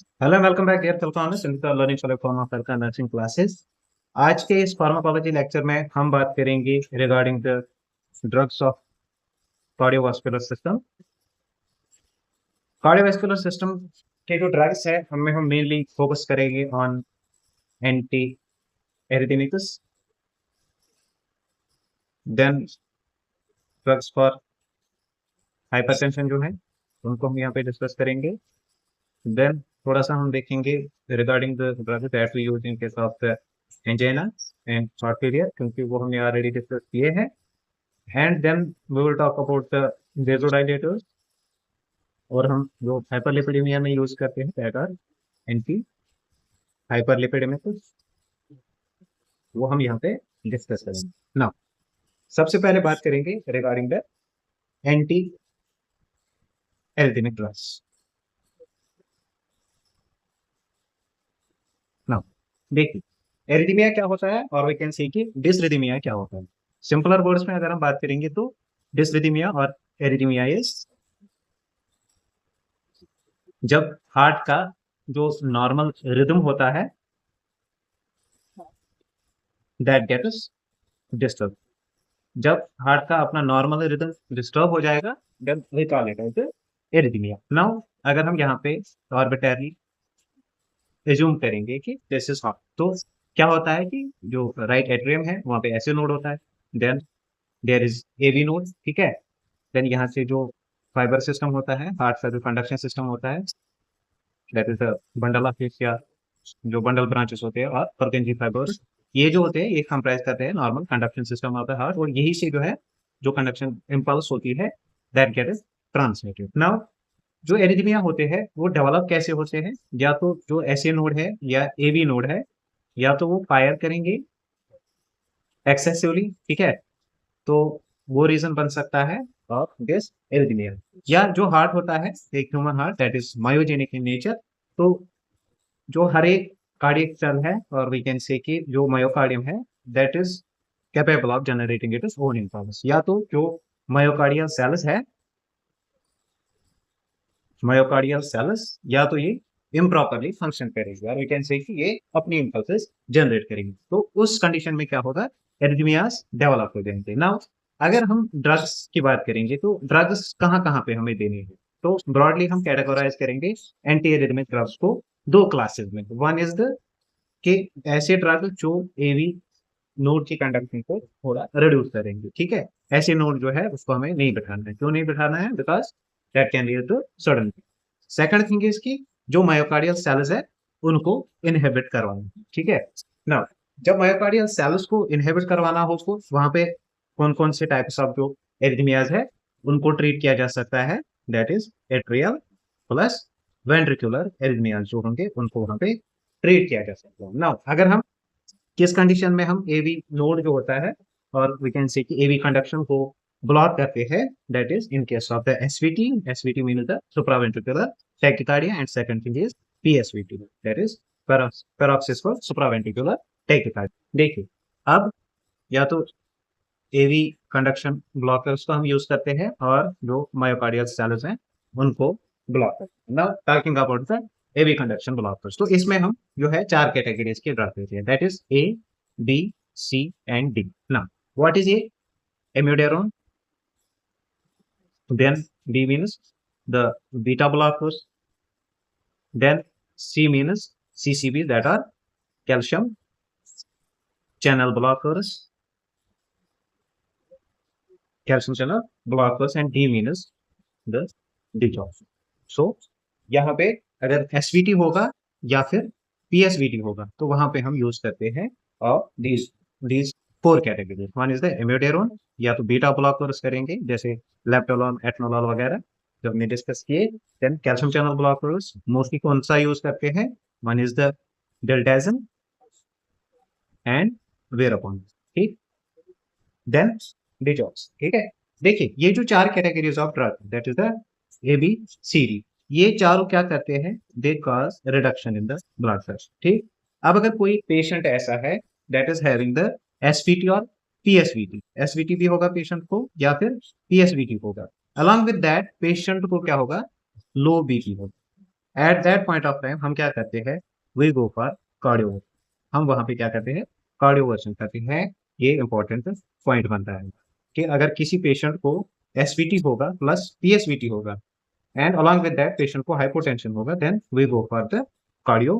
Hello welcome back dear performance learning for pharma nursing classes. आज के इस pharmacology lecture में हम बात करेंगे regarding the drugs of cardiovascular system. Cardiovascular system के जो ड्रग्स है हमें हम मेनली फोकस करेंगे on anti arrhythmics, then drugs for hypertension जो है उनको हम यहाँ पे डिस्कस करेंगे। देन थोड़ा सा हम देखेंगे regarding the drugs that we use in case of the angina and heart failure, क्योंकि वो हमने ऑलरेडी डिस्कस किए हैं। And then we will talk about the vasodilators, और हम जो हाइपरलिपिडेमिया में यूज करते हैं दैट आर एंटी हाइपरलिपिडेमिक्स, वो हम यहाँ पे डिस्कस करेंगे। नाउ सबसे पहले बात करेंगे regarding the anti arrhythmic drugs. Now देखिए एरिथमिया क्या होता है और वी कैन सी कि डिसरिथमिया क्या होता है। सिंपलर वर्ड्स में अगर हम बात करेंगे तो डिसरिथमिया और एरिथमिया इज जब हार्ट का जो नॉर्मल रिदम होता है दैट गेट्स डिस्टर्ब। जब हार्ट का अपना नॉर्मल रिदम डिस्टर्ब हो जाएगा then we call it as arrhythmia. Now अगर हम यहाँ पे आर्बिट्ररी एज्यूम करेंगे कि दिस इज हार्ट, तो क्या होता है कि जो राइट एट्रियम है वहाँ पे ऐसे नोड होता है, then there is AV node, ठीक है। देन यहाँ से जो फाइबर सिस्टम होता है, हार्ट का जो कंडक्शन सिस्टम होता है that is the bundle of या जो बंडल ब्रांचेस होते हैं और पर्केंजी फाइबर्स, ये जो होते हैं ये कंप्राइज करते हैं normal conduction system of the heart, और यही से जो है जो कंडक्शन इम्पल्स होती है that get is transmitted. Now जो एरिथमिया होते हैं वो डेवलप कैसे होते हैं, या तो जो एसए नोड है या एवी नोड है, या तो वो फायर करेंगे एक्सेसिवली, ठीक है, तो वो रीजन बन सकता है ऑफ दिस एरिथमिया। या जो हार्ट होता है एक human heart that is myogenic in nature, तो जो हर एक कार्डियक सेल है और वी कैन से कि जो मायोकार्डियम है that is capable of generating it is own impulse. या तो जो मायोकार्डियल सेल्स है, मायोकार्डियल सेल्स या तो ये इम्प्रॉपरली फंक्शन करेगी और वी कैन से कि ये अपनी इम्पल्सेस जनरेट करेंगे, तो उस कंडीशन में क्या होगा, एरिथमियास डेवलप हो जाएंगे। नाउ अगर हम ड्रग्स की बात करेंगे तो ड्रग्स कहाँ कहाँ पे हमें देने हैं, तो ब्रॉडली हम कैटेगराइज करेंगे एंटी एरिथमिक ड्रग्स को दो क्लासेस में। वन इज द कि ऐसे ड्रग जो एवी नोड की कंडक्शन को थोड़ा रिड्यूस करेंगे, ठीक है। ऐसे नोड जो है उसको हमें नहीं बिठाना है। क्यों नहीं बिठाना है, because that can lead to sudden. Second thing is की जो मायोकार्डियल सेल्स है उनको इनहिबिट करवाना, ठीक है ना। जब मायोकार्डियल सेल्स को इनहिबिट करवाना हो तो वहां पे कौन कौन से टाइप्स ऑफ जो एरिथमियाज है उनको ट्रीट किया जा सकता है, that is atrial plus ventricular arrhythmias जो होंगे उनको वहां पे ट्रीट किया जा सकता है। नाउ अगर हम किस कंडीशन में हम एवी नोड जो होता है और वी कैन से कि एवी कंडक्शन को ब्लॉक करते हैं, that is in case of the SVT. SVT mean the supraventricular tachycardia and second thing is PSVT, that is paroxysmal supraventricular tachycardia. देखिए अब या तो एवी कंडक्शन ब्लॉकर्स को हम यूज करते हैं और जो मायोकार्डियल सेल्स हैं उनको ब्लॉक करते हैं। Now talking about the AV conduction blockers, तो इसमें हम जो है चार कैटेगरीज के ड्रग देते हैं, that is A B C and D. Now what is A, amiodarone, then B means the beta blockers, then C means CCB that are calcium channel blockers, calcium channel blockers, and D means the detox। so यहाँ पे अगर SVT होगा या फिर PSVT होगा तो वहां पे हम यूज करते हैं और these four categories. One is the amiodarone, या तो बीटा ब्लॉकर्स करेंगे जैसे लेप्टोलॉन एटनोलॉल वगैरह जो हमने डिस्कस किए। Then calcium channel blockers mostly कौन सा यूज करते हैं, one is the diltiazem and verapamil, ठीक। देन डिजॉक्स, ठीक है। देखिए ये जो चार categories of drug that is the ABCD, ये चारों क्या करते हैं, they cause reduction in the blood pressure, ठीक। अब अगर कोई पेशेंट ऐसा है that is having the SVT और PSVT, SVT भी होगा पेशेंट को या फिर PSVT होगा, अलॉन्ग विद दैट पेशेंट को क्या होगा, लो बीपी होगा, at that point of time हम क्या करते हैं, वी गो फॉर कार्डियो, हम वहां पे क्या करते हैं, कार्डियो वर्जन करते हैं। ये इंपॉर्टेंट पॉइंट बनता है कि अगर किसी पेशेंट को एसवीटी होगा प्लस पीएसवीटी होगा and along with that patient को हाइपोटेंशन होगा, then we go for the cardio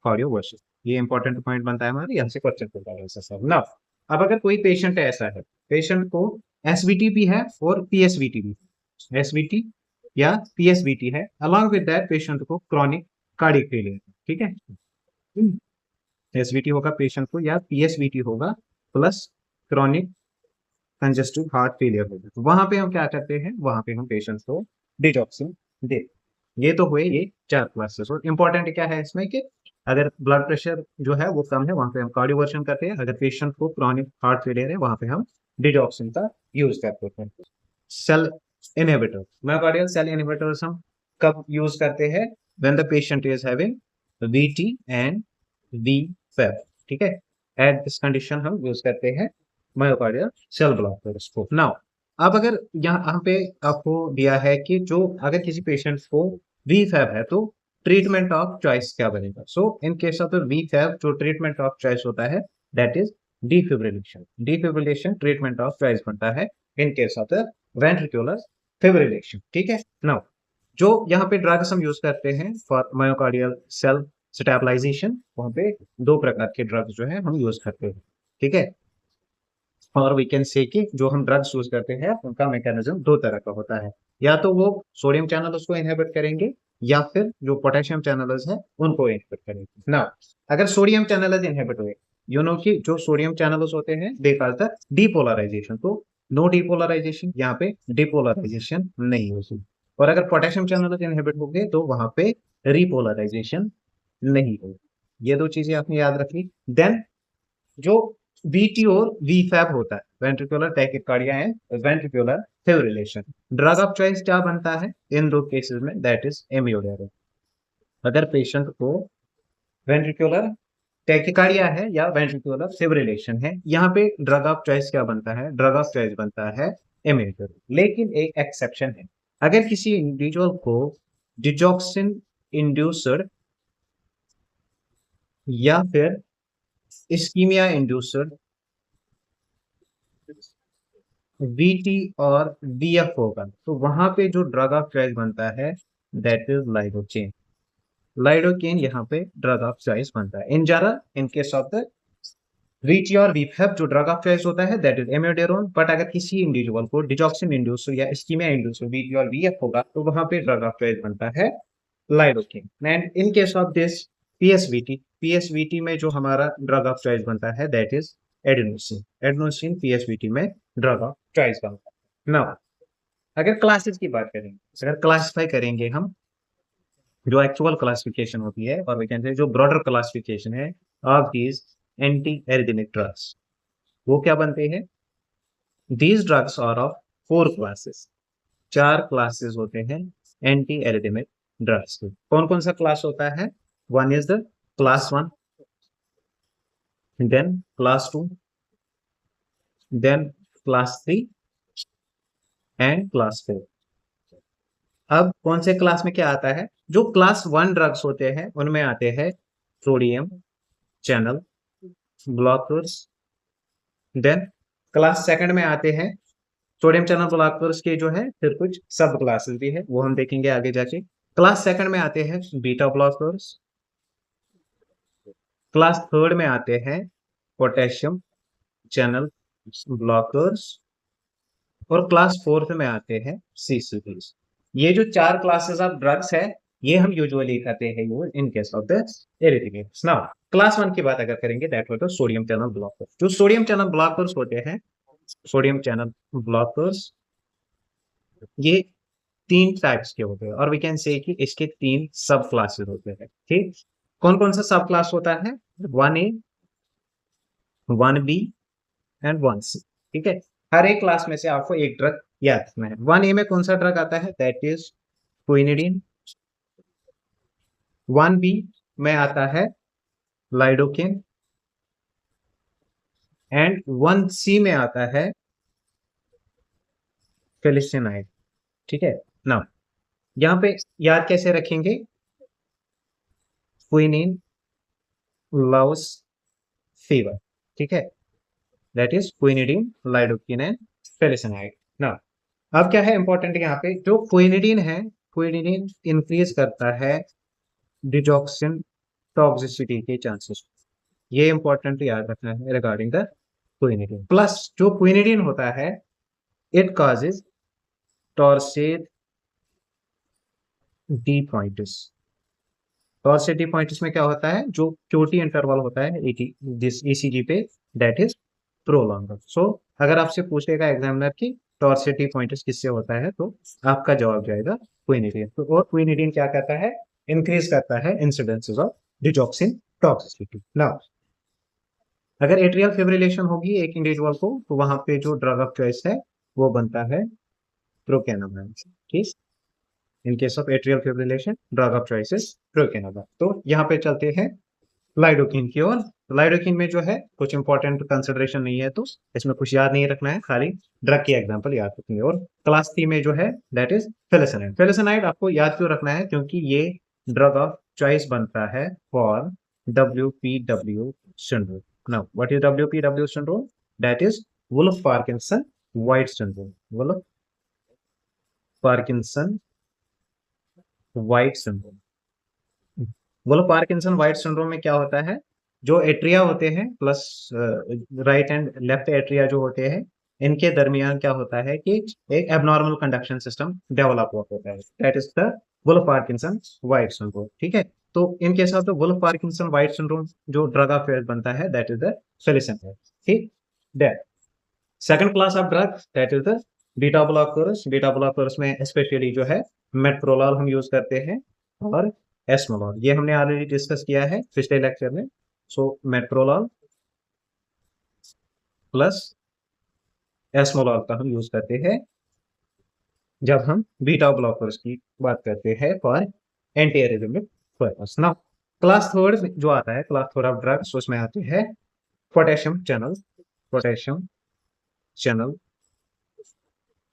cardioversion. ये इंपॉर्टेंट पॉइंट बनता है हमारे, यहाँ से क्वेश्चन पूछा है सर ना। अब अगर कोई पेशेंट ऐसा है, पेशेंट को एसवीटी भी है और पीएसवीटी भी, एसवीटी या पीएसवीटी है, अलॉन्ग विद दैट पेशेंट को क्रॉनिक कार्डियक फेलियर, ठीक है, एसवीटी होगा पेशेंट को या पीएसवीटी होगा plus chronic congestive heart failure होगा, तो वहां पे हम क्या करते हैं, वहां पे हम पेशेंट्स को डिजॉक्सिन दे। ये तो हुए ये 4 क्लासेस। और इंपॉर्टेंट क्या है इसमें कि अगर ब्लड प्रेशर जो है वो कम है, वहां पे हम कार्डियोवर्जन करते हैं। अगर पेशेंट को क्रॉनिक हार्ट फेलियर है, वहां पे हम डिजॉक्सिन का यूज करते हैं। Cell inhibitor, myocardial cell inhibitors हम कब यूज करते हैं, when the patient is having VT and V fib, ठीक है, एट दिस कंडीशन हम यूज करते हैं मायोकार्डियल सेल ब्लॉकर्स को। नाउ अब अगर यहाँ पे आपको दिया है कि जो अगर किसी पेशेंट को वीफएब है तो ट्रीटमेंट ऑफ चॉइस क्या बनेगा। सो इन केस ऑफ वीफएब जो ट्रीटमेंट ऑफ चॉइस होता है that is defibrillation. Defibrillation treatment of choice बनता है in case of the ventricular fibrillation, ठीक है। नाउ जो यहाँ पे ड्रग्स हम यूज करते हैं फॉर मायोकार्डियल सेल स्टेबलाइजेशन, वहां पे 2 प्रकार के ड्रग्स जो है हम यूज करते हैं, ठीक है। और वी कैन से कि जो हम ड्रग्स यूज करते हैं उनका मैकेनिज्म 2 तरह का होता है, या तो वो सोडियम चैनल्स को इनहिबिट करेंगे या फिर जो पोटेशियम चैनल्स है उनको इनहिबिट करेंगे। ना अगर सोडियम चैनल्स इनहिबिट हुए, यू नो कि जो सोडियम चैनल्स होते हैं दे कॉज द डीपोलराइजेशन, तो नो डीपोलराइजेशन, यहाँ पे डीपोलराइजेशन नहीं होगी। और अगर पोटेशियम चैनल्स इनहिबिट हो गए तो वहां पे रिपोलराइजेशन नहीं होगी। ये 2 चीजें आपने याद रखी। देन जो वीटी और वीफैब होता है, ventricular tachycardia and ventricular fibrillation, drug of choice क्या बनता है इन 2 केसेस में, दैट इज एमियोडारो। अगर पेशेंट को वेंट्रिकुलर टैकिकार्डिया है या वेंट्रिकुलर फिब्रिलेशन है, यहाँ पे ड्रग ऑफ चॉइस क्या बनता है, ड्रग ऑफ चॉइस बनता है एमियोडारो। लेकिन एक एक्सेप्शन है, अगर किसी इंडिविजुअल को डिजॉक्सिन इंड्यूसर या फिर इस्कीमिया इंड्यूसर वीटी और वीएफ होगा, तो वहां पे जो ड्रग ऑफ चॉइस बनता है दैट इज लाइडोकेन। लाइडोकेन यहाँ पे ड्रग ऑफ चॉइस बनता है। In general in case of the VT और वीएफ जो ड्रग ऑफ चॉइस होता है दैट इज एमियोडेरोन, बट अगर किसी इंडिविजुअल को डिजॉक्सिन इंड्यूसर या इस्कीमिया इंड्यूसर वीटी और वीएफ होगा तो वहां पे ड्रग ऑफ चॉइस बनता है lidocaine. And in case of this PSVT, PSVT में जो हमारा ड्रग ऑफ चॉइस बनता है that is adenosine. Adenosine PSVT में ड्रग ऑफ चॉइस बनता है। नाउ अगर क्लासेस की बात करेंगे, अगर क्लासिफाई करेंगे हम, जो एक्चुअल क्लासिफिकेशन होती है और वी कैन से जो ब्रॉडर क्लासिफिकेशन है of these antiarrhythmic drugs, वो क्या बनते हैं, these drugs are of 4 classes. 4 classes होते हैं एंटी एरिथमिक ड्रग्स के। कौन कौन सा क्लास होता है, one is the class 1, then class 2, then class 3 and class 4। अब कौन से क्लास में क्या आता है, जो क्लास 1 ड्रग्स होते हैं उनमें आते हैं sodium channel blockers. Then class 2 में आते हैं सोडियम चैनल ब्लॉकर्स के जो है फिर कुछ सब क्लासेस भी है, वो हम देखेंगे आगे जाके। क्लास 2 में आते हैं बीटा ब्लॉकर्स। क्लास 3 में आते हैं पोटेशियम चैनल ब्लॉकर्स। और क्लास 4 में आते हैं सीसीबीज। ये जो 4 क्लासेस ऑफ ड्रग्स है ये हम यूजुअली करते हैं use in case of the arrhythmias. Now class 1 की बात अगर करेंगे दैट होता है सोडियम चैनल ब्लॉकर्स। जो सोडियम चैनल ब्लॉकर्स होते हैं, सोडियम चैनल ब्लॉकर्स, ये 3 टाइप्स के होते हैं और वी कैन से कि इसके 3 सब क्लासेस होते हैं, ठीक। कौन कौन सा सब क्लास होता है, 1A, 1B एंड 1C, ठीक है। हर एक क्लास में से आपको एक ड्रग याद रखना है। 1A में कौन सा ड्रग आता है, दैट इज क्विनिडीन। 1B में आता है लाइडोकेन एंड 1C में आता है फेलिसिनाइड, ठीक है। नाउ यहाँ पे याद कैसे रखेंगे, क्विनिन, लाउस, फीवर, ठीक है, दैट इज क्विनिडीन, लाइडोकिन एंड फेलिसिनाइड। ना अब क्या है इंपॉर्टेंट यहाँ पे, जो क्विनिडीन है, क्विनिडीन इंक्रीज करता है डिजॉक्सिन टॉक्सिसिटी के चांसेस, ये इंपॉर्टेंट याद रखना है रिगार्डिंग द क्विनिडीन। प्लस जो क्विनिडीन होता है इट कॉजेज टॉर्सिड डिपॉइंटिस। टॉर्सिड डिपॉइंटिस में क्या होता है, जो क्यूटी इंटरवल होता है ईसीजी पे, दैट इज प्रोलॉन्गर। सो अगर आपसे पूछेगा एग्जामिनर की टॉर्सिड डिपॉइंटिस किससे होता है, तो आपका जवाब जाएगा क्विनिडीन। तो और क्विनिडीन क्या करता है, इंक्रीज करता है incidences of digoxin toxicity. Now अगर एट्रियल फिब्रिलेशन होगी एक इंडिविजुअल को, तो वहां पे जो ड्रग ऑफ चॉइस है वो बनता है प्रोकेनामाइन, ठीक। In case of atrial fibrillation drug of choice is procainamide. तो यहाँ पे चलते हैं लाइडोकिन की ओर। लाइडोकिन में जो है कुछ इंपॉर्टेंट कंसिडरेशन नहीं है, तो इसमें कुछ याद नहीं रखना है, खाली ड्रग की एग्जांपल याद रखनी है। और क्लास 3 में जो है दैट इज फेलिसिनाइड। फेलिसिनाइड आपको याद क्यों रखना है, क्योंकि ये ड्रग ऑफ चॉइस बनता है for WPW syndrome. Now what is WPW syndrome, that is Wolff Parkinson White syndrome. Wolff Parkinson White syndrome. बोलो पार्किंसन वाइट सिंड्रोम में क्या होता है, जो एट्रिया होते हैं plus right and left atria जो होते हैं, इनके दरमियान क्या होता है कि एक एबनॉर्मल कंडक्शन सिस्टम डेवलप होता है, that is the Wolff Parkinson White syndrome, ठीक है। तो in case of the Wolff Parkinson White syndrome जो ड्रग ऑफ चॉइस बनता है दैट इज द फेलिसिनाइड, ठीक। That second class of drug that is the beta blockers. Beta blockers में specially जो है मेट्रोलॉल हम यूज करते हैं और एस्मोलॉल, ये हमने ऑलरेडी डिस्कस किया है पिछले लेक्चर में। सो मेट्रोलॉल प्लस एस्मोलॉल का हम यूज करते हैं जब हम बीटा ब्लॉकर्स की बात करते हैं for anti arrhythmic purpose. Now class third जो आता है, क्लास थर्ड ऑफ ड्रग्स, उसमें आते हैं potassium channel, potassium channel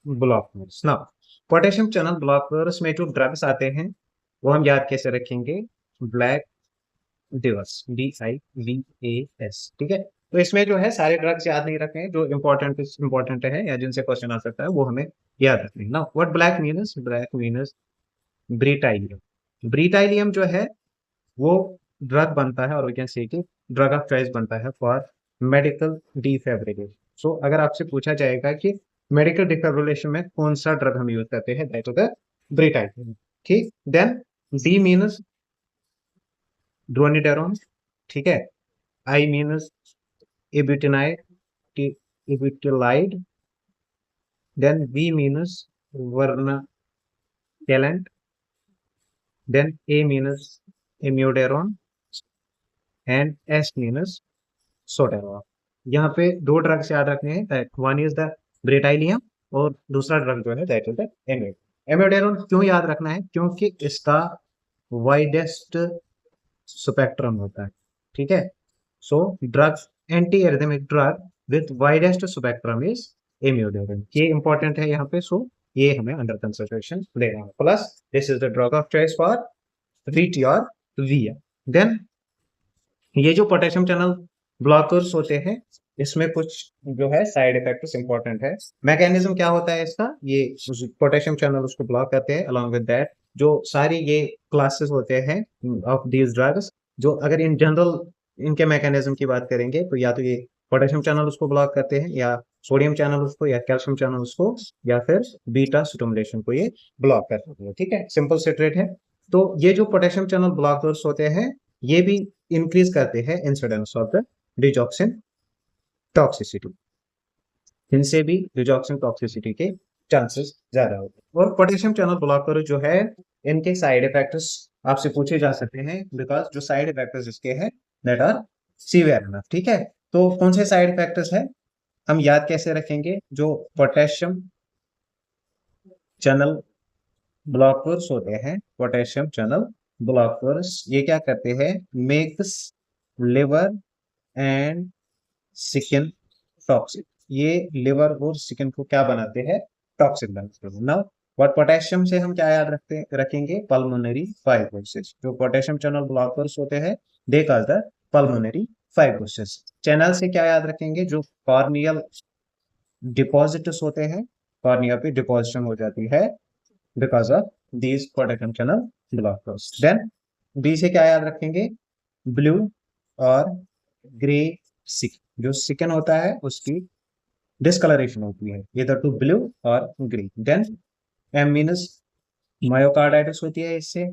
blockers. Now potassium channel blockers में जो ड्रग्स आते हैं वो हम याद कैसे रखेंगे, ब्लैक डिवर्स, DIVAS, ठीक है। तो इसमें जो है सारे ड्रग्स याद नहीं रखने हैं, जो इंपॉर्टेंट है या जिनसे क्वेश्चन आ सकता है वो हमें याद रखने हैं। Now what black means, black means bretylium. Bretylium जो है वो ड्रग बनता है और वी कैन से कि ड्रग ऑफ चॉइस बनता है फॉर मेडिकल डिफेब्रिलेशन। सो अगर आपसे पूछा जाएगा कि मेडिकल डिफेब्रिलेशन में कौन सा ड्रग हम यूज करते हैं, दैट इज द ब्रीटाइलियम, ठीक। देन डी मीनस ड्रोनिडेरोन, ठीक है। I means ibutenide, ibutilide. Then V means vernakalant. Then A means amiodarone and S means sotalol. यहाँ पे दो ड्रग्स याद रखने हैं, वन इज द ब्रेटाइलियम और दूसरा ड्रग जो है दैट इज द एमिड। एमिडेरोन क्यों याद रखना है, क्योंकि इसका वाइडेस्ट स्पेक्ट्रम होता है, ठीक है। So drugs, anti arrhythmic drug with widest spectrum is amiodarone, ये इंपॉर्टेंट है यहाँ पे। सो ये हमें अंडर कंसिडरेशन लेना है। Plus this is the drug of choice for VT और VA। देन ये जो पोटेशियम चैनल ब्लॉकर्स होते हैं इसमें कुछ जो है साइड इफेक्ट्स इंपॉर्टेंट है। मैकेनिज्म क्या होता है इसका, ये पोटेशियम चैनल उसको ब्लॉक करते हैं, अलॉन्ग विद दैट जो सारी ये क्लासेस होते हैं ऑफ दीज ड्रग्स, जो अगर इन जनरल इनके मैकेनिज्म की बात करेंगे तो या तो ये पोटेशियम चैनल उसको ब्लॉक करते हैं, या सोडियम चैनल उसको, या कैल्शियम चैनल उसको, या फिर बीटा स्टिमुलेशन को ये ब्लॉक करते हैं, ठीक है। सिंपल स्ट्रेट है। तो ये जो पोटेशियम चैनल ब्लॉकर्स होते हैं ये भी इंक्रीज करते हैं incidence of the digoxin toxicity, इनसे भी डिजॉक्सिन टॉक्सिसिटी के चांसेस ज्यादा होते हैं। और पोटेशियम चैनल ब्लॉकर जो है इनके साइड इफेक्ट्स आपसे पूछे जा सकते हैं, बिकॉज जो साइड इफेक्ट्स इसके हैं दैट आर सीवियर इनफ, ठीक है। तो कौन से साइड इफेक्ट्स है हम याद कैसे रखेंगे, जो पोटेशियम चैनल ब्लॉकर्स होते हैं, पोटेशियम चैनल ब्लॉकर्स ये क्या करते हैं, makes liver and skin toxic. ये लिवर और स्किन को क्या बनाते हैं, टॉक्सिक बनाते हैं। नाउ और पोटेशियम से हम क्या याद रखेंगे, पल्मोनरी फाइब्रोसिस। जो पोटेशियम चैनल ब्लॉकर्स होते हैं they cause the pulmonary fibrosis. Channel से क्या याद रखेंगे, जो कॉर्नियल डिपॉजिट्स होते हैं, कॉर्निया पे डिपोजिशन हो जाती है because of these potassium channel blockers. Then B से क्या याद रखेंगे, ब्लू और ग्रे सिक, जो सिकन होता है उसकी डिस्कलरेशन होती है इधर टू ब्लू और grey. Then M means myocarditis होती है इससे।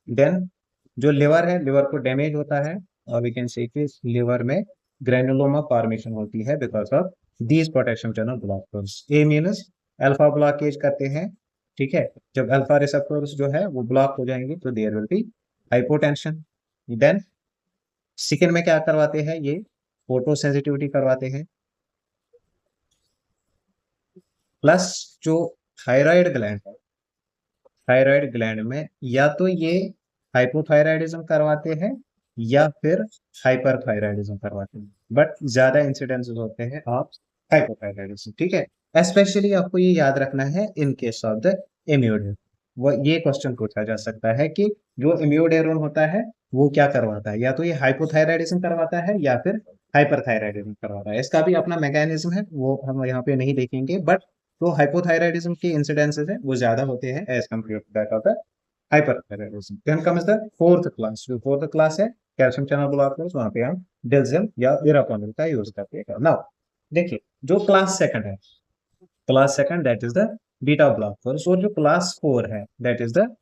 देन जो लिवर है, लिवर को डैमेज होता है और वी कैन से कि लिवर में ग्रेनुलोमा फॉर्मेशन होती है because of these potassium channel blockers. A मीनस alpha blockage करते हैं, ठीक है। जब अल्फा रिसेप्टर्स जो है वो ब्लॉक हो जाएंगे तो there will be hypotension. Then सिकन में क्या करवाते हैं, ये फोटो सेंसिटिविटी करवाते हैं। प्लस जो थायराइड ग्लैंड है, थायराइड ग्लैंड में या तो ये हाइपोथायराइडिज्म करवाते हैं या फिर हाइपरथायराइडिज्म करवाते हैं, बट ज्यादा इंसिडेंसेस होते हैं ऑफ हाइपोथायराइडिज्म, ठीक है। स्पेशली आपको ये याद रखना है इन केस ऑफ द इम्यूडेर। वो ये क्वेश्चन पूछा जा सकता है कि जो इम्यूडेरोन होता है वो क्या करवाता है, या तो ये हाइपोथायराइडिज्म करवाता है या फिर हाइपरथायराइडिज्म करवाता है। इसका भी अपना मैकेनिज्म है, वो हम यहाँ पे नहीं देखेंगे, बट तो हाइपोथायराइडिज्म के इंसिडेंसेस है वो ज्यादा होते हैं as compare to that of the hyperthyroidism. Then comes the fourth class. जो फोर्थ क्लास है कैल्शियम चैनल ब्लॉकर्स, वहां पे हम डिल्जियम या इराकोनिल का यूज करते हैं। नाउ देखिए जो क्लास सेकंड है, class second that is the beta blockers, और जो क्लास 4 है that is the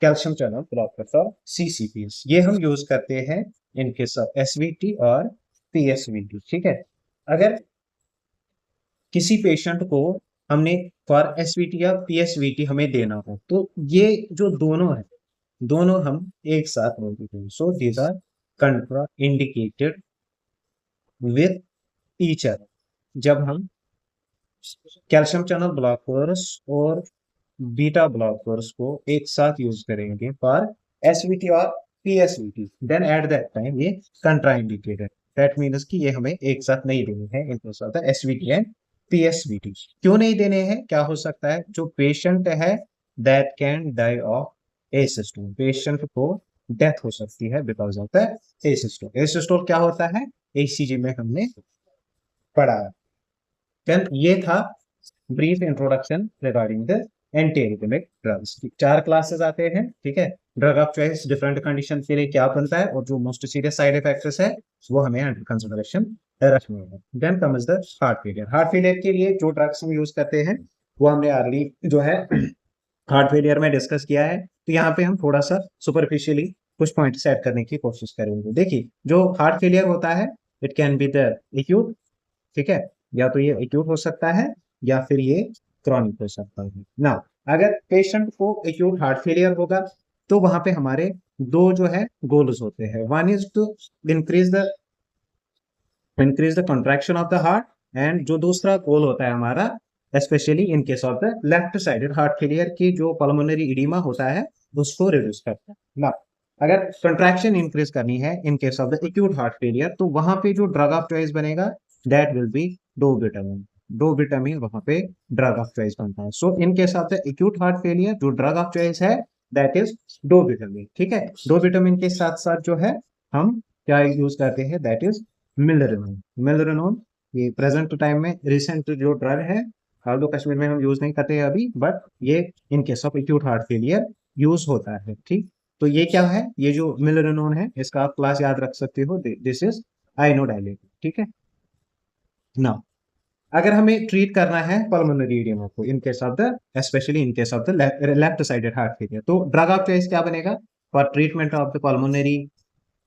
calcium channel blockers और सीसीपीएस। ये हम यूज करते हैं इन केस ऑफ एसवीटी और पीएसवीटी, ठीक है। अगर किसी पेशेंट को हमने फॉर एसवीटी या पीएसवीटी हमें देना हो तो ये जो दोनों है, दोनों हम एक साथ लेंगे। So these are contraindicated with each other. जब हम कैल्शियम चैनल ब्लॉकर्स और बीटा ब्लॉकर्स को एक साथ यूज करेंगे फॉर एसवीटी और PSVT, then at that time ये कंट्रा इंडिकेटेड। दैट मीन्स कि ये हमें एक साथ नहीं देने हैं in case of the SVT and PSVT. क्यों नहीं देने हैं, क्या हो सकता है, जो पेशेंट है that can die of asystole, patient को डेथ हो सकती है because of the asystole. Asystole क्या होता है, एसीजी में हमने पढ़ा। देन ये था brief introduction regarding the anti arrhythmic drugs. 4 classes आते हैं, ठीक है। Drug of choice different condition के लिए क्या बनता है और जो मोस्ट सीरियस साइड इफेक्ट्स है वो हमें अंडर कंसिडरेशन रखने हैं। Then comes the heart failure. Heart failure के लिए जो ड्रग्स हम यूज करते हैं वो हमने ऑलरेडी जो है हार्ट फेलियर में डिस्कस किया है, तो यहाँ पे हम थोड़ा सा सुपरफिशियली कुछ पॉइंट सेट करने की कोशिश करेंगे। देखिए जो हार्ट फेलियर होता है it can be the acute, ठीक है, या तो ये एक्यूट हो सकता है या फिर ये क्रॉनिक हो सकता है। ना अगर पेशेंट को एक्यूट हार्ट फेलियर होगा तो वहां पे हमारे दो जो है गोल्स होते हैं। One is to increase the contraction of the heart, and जो दूसरा गोल होता है हमारा specially in case of the left sided heart failure की जो पल्मोनरी इडीमा होता है उसको रिड्यूस करता है। ना अगर कंट्रैक्शन इंक्रीज करनी है in case of the acute heart failure तो वहां पे जो ड्रग ऑफ चॉइस बनेगा that will be dobutamine. Dobutamine वहां पे ड्रग ऑफ चॉइस बनता है। So in case of the acute heart failure जो ड्रग ऑफ चॉइस है दैट इज डोबिटामिन, ठीक है। डोबिटामिन के साथ साथ जो है हम क्या यूज करते हैं दैट इज मिलरेनोन। मिलरेनोन ये प्रेजेंट टाइम में रिसेंट जो ड्रग है, हाल कश्मीर में हम यूज नहीं करते अभी, बट ये इन case of acute heart failure use होता है, ठीक। तो ये क्या है, ये जो मिलरेनोन है इसका आप क्लास याद रख सकते हो, दिस इज आइनोडाइलेट, ठीक है ना। अगर हमें ट्रीट करना है पल्मोनरी एडिमा को इन case of the specially in case of the left sided heart failure, तो ड्रग ऑफ चॉइस क्या बनेगा for treatment of the pulmonary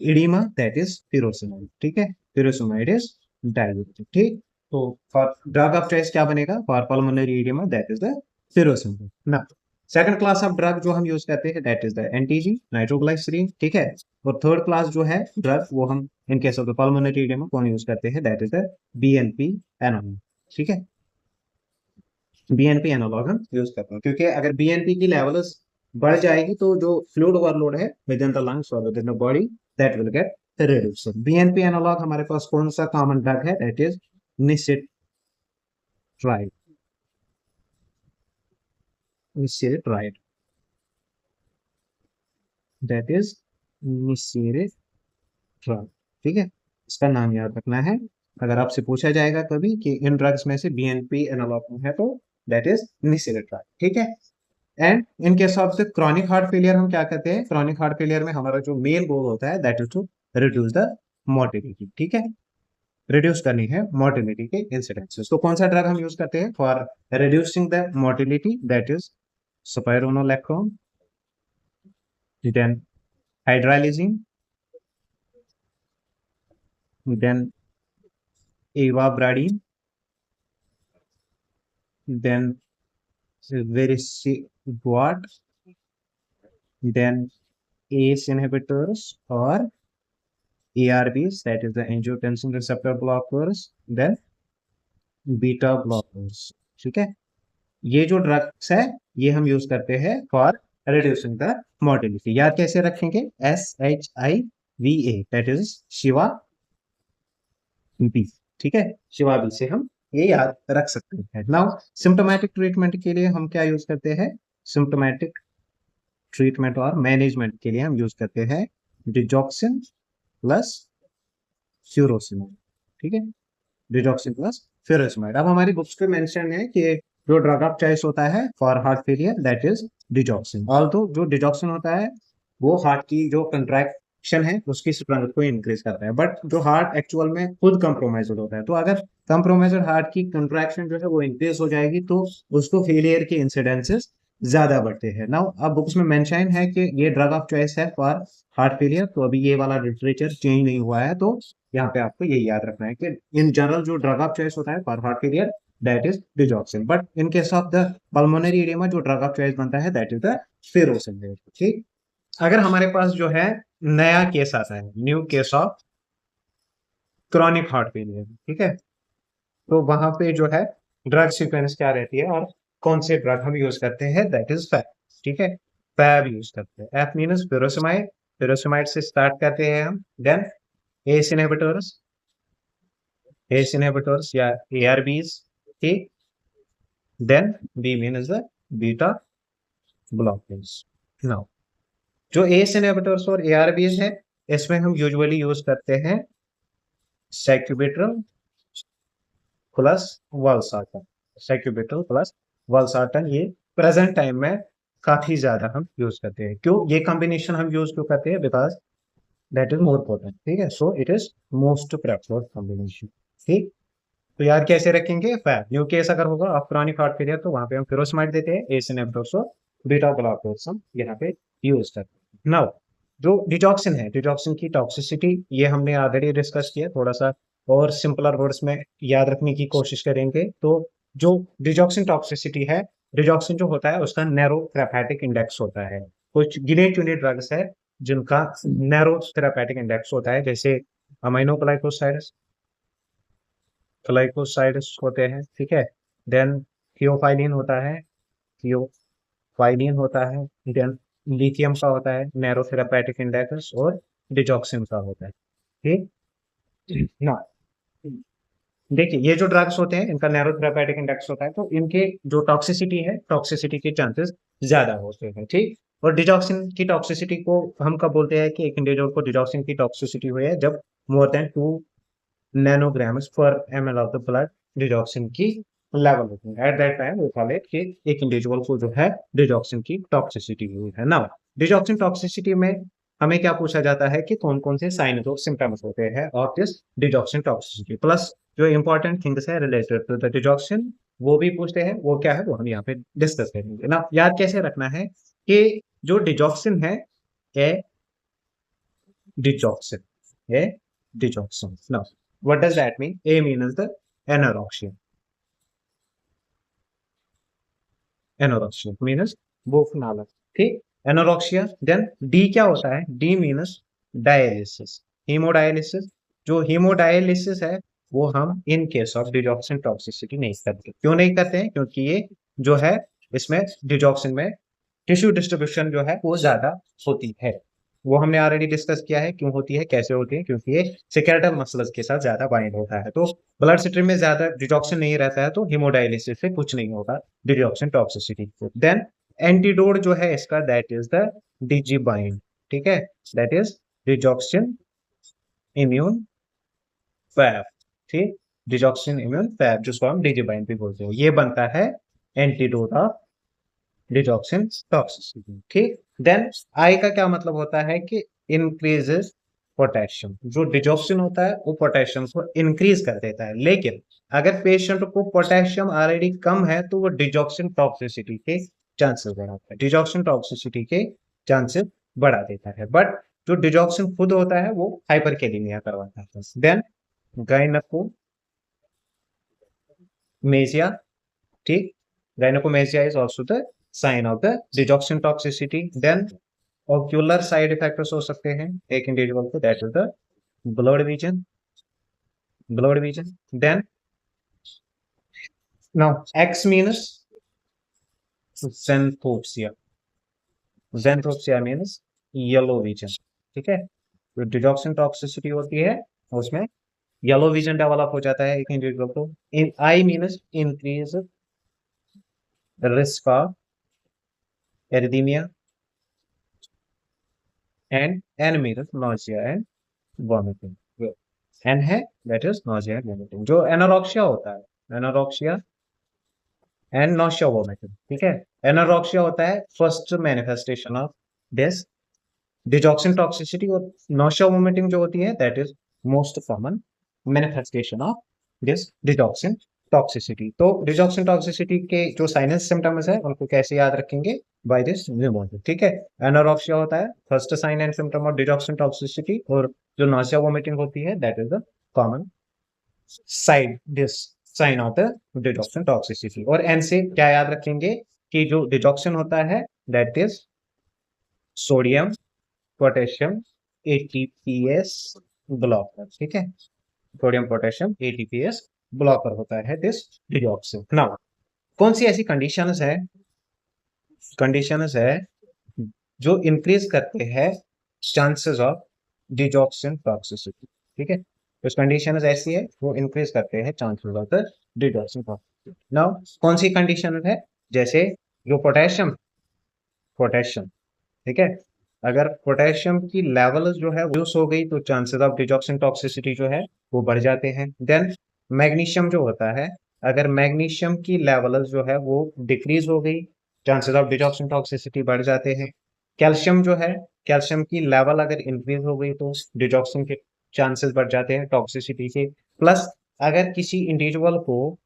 oedema that is furosemide, ठीक है। फिरोसिमाइड इज डायल्यूटेड, ठीक। तो फॉर ड्रग ऑफ चॉइस क्या बनेगा for pulmonary oedema that is the furosemide. ना सेकंड क्लास ऑफ ड्रग जो हम यूज करते हैं दैट इज द एंटीजी नाइट्रोग्लिसरीन, ठीक है। और थर्ड क्लास जो है ड्रग वो हम in case of the pulmonary oedema कौन यूज करते हैं that is the BNP analogue, ठीक है। बीएनपी एनालॉग हम यूज करते हैं क्योंकि अगर बीएनपी की लेवल्स बढ़ जाएगी तो जो फ्लूइड ओवरलोड है विद इन द लंग्स और within the body that will get reduced. BNP analogue हमारे पास कौन सा कॉमन ड्रग है that is nesiritide, nesiritide, that is nesiritide. ठीक है, इसका नाम याद रखना है। अगर आपसे पूछा जाएगा कभी कि इन ड्रग्स में से बीएनपी एनालॉग में है तो दैट इज निसेरेट्राइड। ठीक है, and in case of the chronic heart failure हम क्या कहते हैं, क्रॉनिक हार्ट फेलियर में हमारा जो मेन गोल होता है that is to reduce the mortality. ठीक है, रिड्यूस करनी है मोर्टिलिटी के इंसिडेंसेस। तो कौन सा ड्रग हम यूज करते हैं for reducing the mortality, that is spironolactone, then hydralazine, then ivabradine, then vericiguat, then ACE inhibitors or ARBs, that is the angiotensin receptor blockers, then beta blockers। ठीक है, ये जो ड्रग्स है ये हम यूज करते हैं फॉर रिड्यूसिंग द मोर्टिलिटी। याद कैसे रखेंगे, SHIVA, that is Shiva B. ठीक है, शिवा बी से हम ये याद रख सकते हैं। नाउ सिम्टोमेटिक ट्रीटमेंट के लिए हम क्या यूज करते हैं, सिम्टोमेटिक ट्रीटमेंट और मैनेजमेंट के लिए हम यूज करते हैं डिजॉक्सिन प्लस फ्यूरोसिमाइड। ठीक है, डिजॉक्सिन प्लस फ्यूरोसिमाइड। अब हमारी बुक्स पे मेंशन है कि जो ड्रग ऑफ चॉइस होता है for heart failure that is digoxin. Although जो डिजॉक्सिन होता है वो हार्ट की जो कंट्रैक्शन है उसकी स्ट्रेंथ को इंक्रीज करता है, बट जो हार्ट एक्चुअल में खुद कंप्रोमाइज होता है, तो अगर कंप्रोमाइज हार्ट की कंट्रैक्शन जो है वो इंक्रीज हो जाएगी तो उसको फेलियर के इंसिडेंसेस ज्यादा बढ़ते हैं। नाउ अब बुक्स में मेंशन है कि ये ड्रग ऑफ चॉइस है फॉर हार्ट फेलियर, तो अभी ये वाला लिटरेचर चेंज नहीं हुआ है, तो यहाँ पे आपको ये याद रखना है कि इन जनरल जो ड्रग ऑफ चॉइस होता है for heart failure that is digoxin, but in case of the pulmonary oedema जो ड्रग ऑफ चॉइस बनता है दैट इज द फेरोसिन। ठीक, अगर हमारे पास जो है नया केस आता है, new case of chronic heart failure, ठीक है, तो वहां पे जो है ड्रग सीक्वेंस क्या रहती है और कौन से ड्रग हम यूज करते हैं, दैट इज फैब। ठीक है, फैब यूज करते हैं। एफ मीनस फ्यूरोसिमाइड, फ्यूरोसिमाइड से स्टार्ट करते हैं हम, then ACE inhibitors, ACE inhibitors या ARBs। ठीक, then B means the beta blockers. Now जो ACE inhibitors और ARBs है इसमें हम यूजुअली यूज करते हैं सैक्यूबिट्रल प्लस वालसार्टन, सैक्यूबिट्रल प्लस वालसार्टन, ये प्रेजेंट टाइम में काफी ज्यादा हम यूज करते हैं। क्यों ये कॉम्बिनेशन हम यूज क्यों करते हैं, because that is more potent. ठीक है, so it is most preferred combination. ठीक, तो याद कैसे रखेंगे, फैब। न्यू केस अगर होगा ऑफ क्रॉनिक हार्ट फेलियर तो वहां पे हम फ्यूरोसिमाइड देते हैं, ACE inhibitors और बीटा ब्लॉकर्स हम यहाँ पे यूज करते हैं। नाउ जो डिजॉक्सिन है, डिजॉक्सिन की टॉक्सिसिटी ये हमने ऑलरेडी डिस्कस किया, थोड़ा सा और सिंपलर वर्ड्स में याद रखने की कोशिश करेंगे। तो जो डिजॉक्सिन टॉक्सिसिटी है, डिजॉक्सिन जो होता है उसका नैरो थेरापेटिक इंडेक्स होता है। कुछ गिने चुने ड्रग्स है जिनका नैरो थेरापेटिक इंडेक्स होता है, जैसे अमाइनोग्लाइकोसाइड्स, ग्लाइकोसाइड्स होते हैं। ठीक है, देन थियोफाइलिन होता है, थियोफाइलिन होता है, देन लिथियम का होता है नैरो थेरापेटिक इंडेक्स, और डिजॉक्सिन का होता है। ठीक ना, देखिए ये जो ड्रग्स होते हैं इनका नैरो थेरापेटिक इंडेक्स होता है, तो इनके जो टॉक्सिसिटी है, टॉक्सिसिटी के चांसेस ज्यादा होते हैं। ठीक, और डिजॉक्सिन की टॉक्सिसिटी को हम कब बोलते हैं कि एक इंडिविजुअल को डिजॉक्सिन की टॉक्सिसिटी हुई है, जब मोर देन 2 नैनोग्राम्स पर ml of the blood digoxin की लेवल होती है। एट दैट टाइम वो कॉल इट कि एक इंडिविजुअल को जो है डिजॉक्सिन की टॉक्सिसिटी हुई है। नाउ डिजॉक्सिन टॉक्सिसिटी में हमें क्या पूछा जाता है कि कौन कौन से साइन्स और सिम्टम्स होते हैं of this digoxin toxicity, plus जो इंपॉर्टेंट थिंग्स है रिलेटेड टू द डिजॉक्सिन वो भी पूछते हैं, वो क्या है वो हम यहाँ पे डिस्कस करेंगे ना। याद कैसे रखना है कि जो डिजॉक्सिन है a digoxin, a digoxin. Now what does that mean? A means the anorexia, anorexia means भूख ना लग। ठीक, एनोरेक्सिया। देन D क्या होता है, D मीनस डायलिसिस, हीमोडायलिसिस। जो हीमोडायलिसिस है वो हम in case of digoxin toxicity नहीं करते। क्यों नहीं करते हैं, क्योंकि ये जो है इसमें डिजॉक्सिन में टिश्यू डिस्ट्रीब्यूशन जो है वो ज्यादा होती है, वो हमने ऑलरेडी डिस्कस किया है क्यों होती है, कैसे होती है, क्योंकि ये स्केलेटल मसल्स के साथ ज्यादा बाइंड होता है। तो ब्लड स्ट्रीम में ज्यादा डिजॉक्सिन नहीं रहता है तो हीमोडायलिसिस से कुछ नहीं होगा डिजॉक्सिन टॉक्सिसिटी। देन एंटीडोट जो है इसका दैट इज द डिजिबाइन, ठीक है, that is digoxin immune fab, ठीक, डिजॉक्सिन इम्यून फैब जिसको हम डिजिबाइन भी बोलते हैं, ये बनता है एंटीडोट ऑफ डिजॉक्सिन टॉक्सिसिटी, ठीक। देन आई का क्या मतलब होता है कि इंक्रीजेस पोटेशियम, जो डिजॉक्सिन होता है वो पोटेशियम को इंक्रीज कर देता है, लेकिन अगर पेशेंट को पोटेशियम ऑलरेडी कम है तो वो डिजॉक्सिन टॉक्सिसिटी के चांसेस बढ़ाता है, डिजॉक्सिन टॉक्सिसिटी के चांसेस बढ़ा देता है। बट जो डिजॉक्सिन खुद होता है वो हाइपरकैलेमिया करवाता है। देन गायनेकोमेजिया, ठीक, gynecomastia is also the sign of the digoxin toxicity. Then ocular side effects हो सकते हैं एक इंडिविजुअल को, that is the blurred vision, blurred vision. Then now X means xanthopsia, xanthopsia means yellow vision, ठीक है। जो digoxin toxicity होती है उसमें येलो विजन डेवलप हो जाता है एक इंडिविजुअल को। In I means increase risk of arrhythmia and N means nausea and vomiting. N है that is nausea and vomiting. जो एनोरेक्सिया होता है, एनोरेक्सिया एंड नॉशिया वॉमिटिंग, ठीक है। एनोरेक्सिया होता है first manifestation of this digoxin toxicity, और nausea vomiting जो होती है that is most common manifestation of this digoxin toxicity. तो डिजॉक्सिन टॉक्सिसिटी के जो साइनस सिम्टम्स है उनको कैसे याद रखेंगे, बाय दिस न्यूमोनिया, ठीक है। एनोरेक्सिया होता है first sign and symptom of digoxin toxicity, और जो नॉशिया वॉमिटिंग होती है that is the common side this sign of the digoxin toxicity. और एन से क्या याद रखेंगे कि जो डिजॉक्सिन होता है that is sodium potassium ATPase blocker, ठीक है, सोडियम पोटेशियम एटीपीएस ब्लॉकर होता है दिस डिजॉक्सिन। नाउ कौन सी ऐसी कंडीशंस है जो इंक्रीज करते हैं चांसेस ऑफ डिजॉक्सिन टॉक्सिसिटी, ठीक है। कुछ कंडीशंस ऐसी है वो इंक्रीज करते हैं chances of the digoxin toxicity. Now कौन सी कंडीशन है, जैसे जो पोटेशियम, पोटेशियम, ठीक है, अगर पोटेशियम की लेवल जो है रिड्यूस हो गई तो चांसेस ऑफ डिजॉक्सिन टॉक्सिसिटी जो है वो बढ़ जाते हैं। देन मैग्नीशियम जो होता है, अगर मैग्नीशियम की लेवल जो है वो डिक्रीज हो गई, चांसेस ऑफ डिजॉक्सिन टॉक्सिसिटी बढ़ जाते हैं। कैल्शियम जो है, कैल्शियम की लेवल अगर इंक्रीज हो गई तो डिजॉक्सिन के चांसेस बढ़ जाते हैं टॉक्सिसिटी के। प्लस अगर किसी इंडिविजुअल को,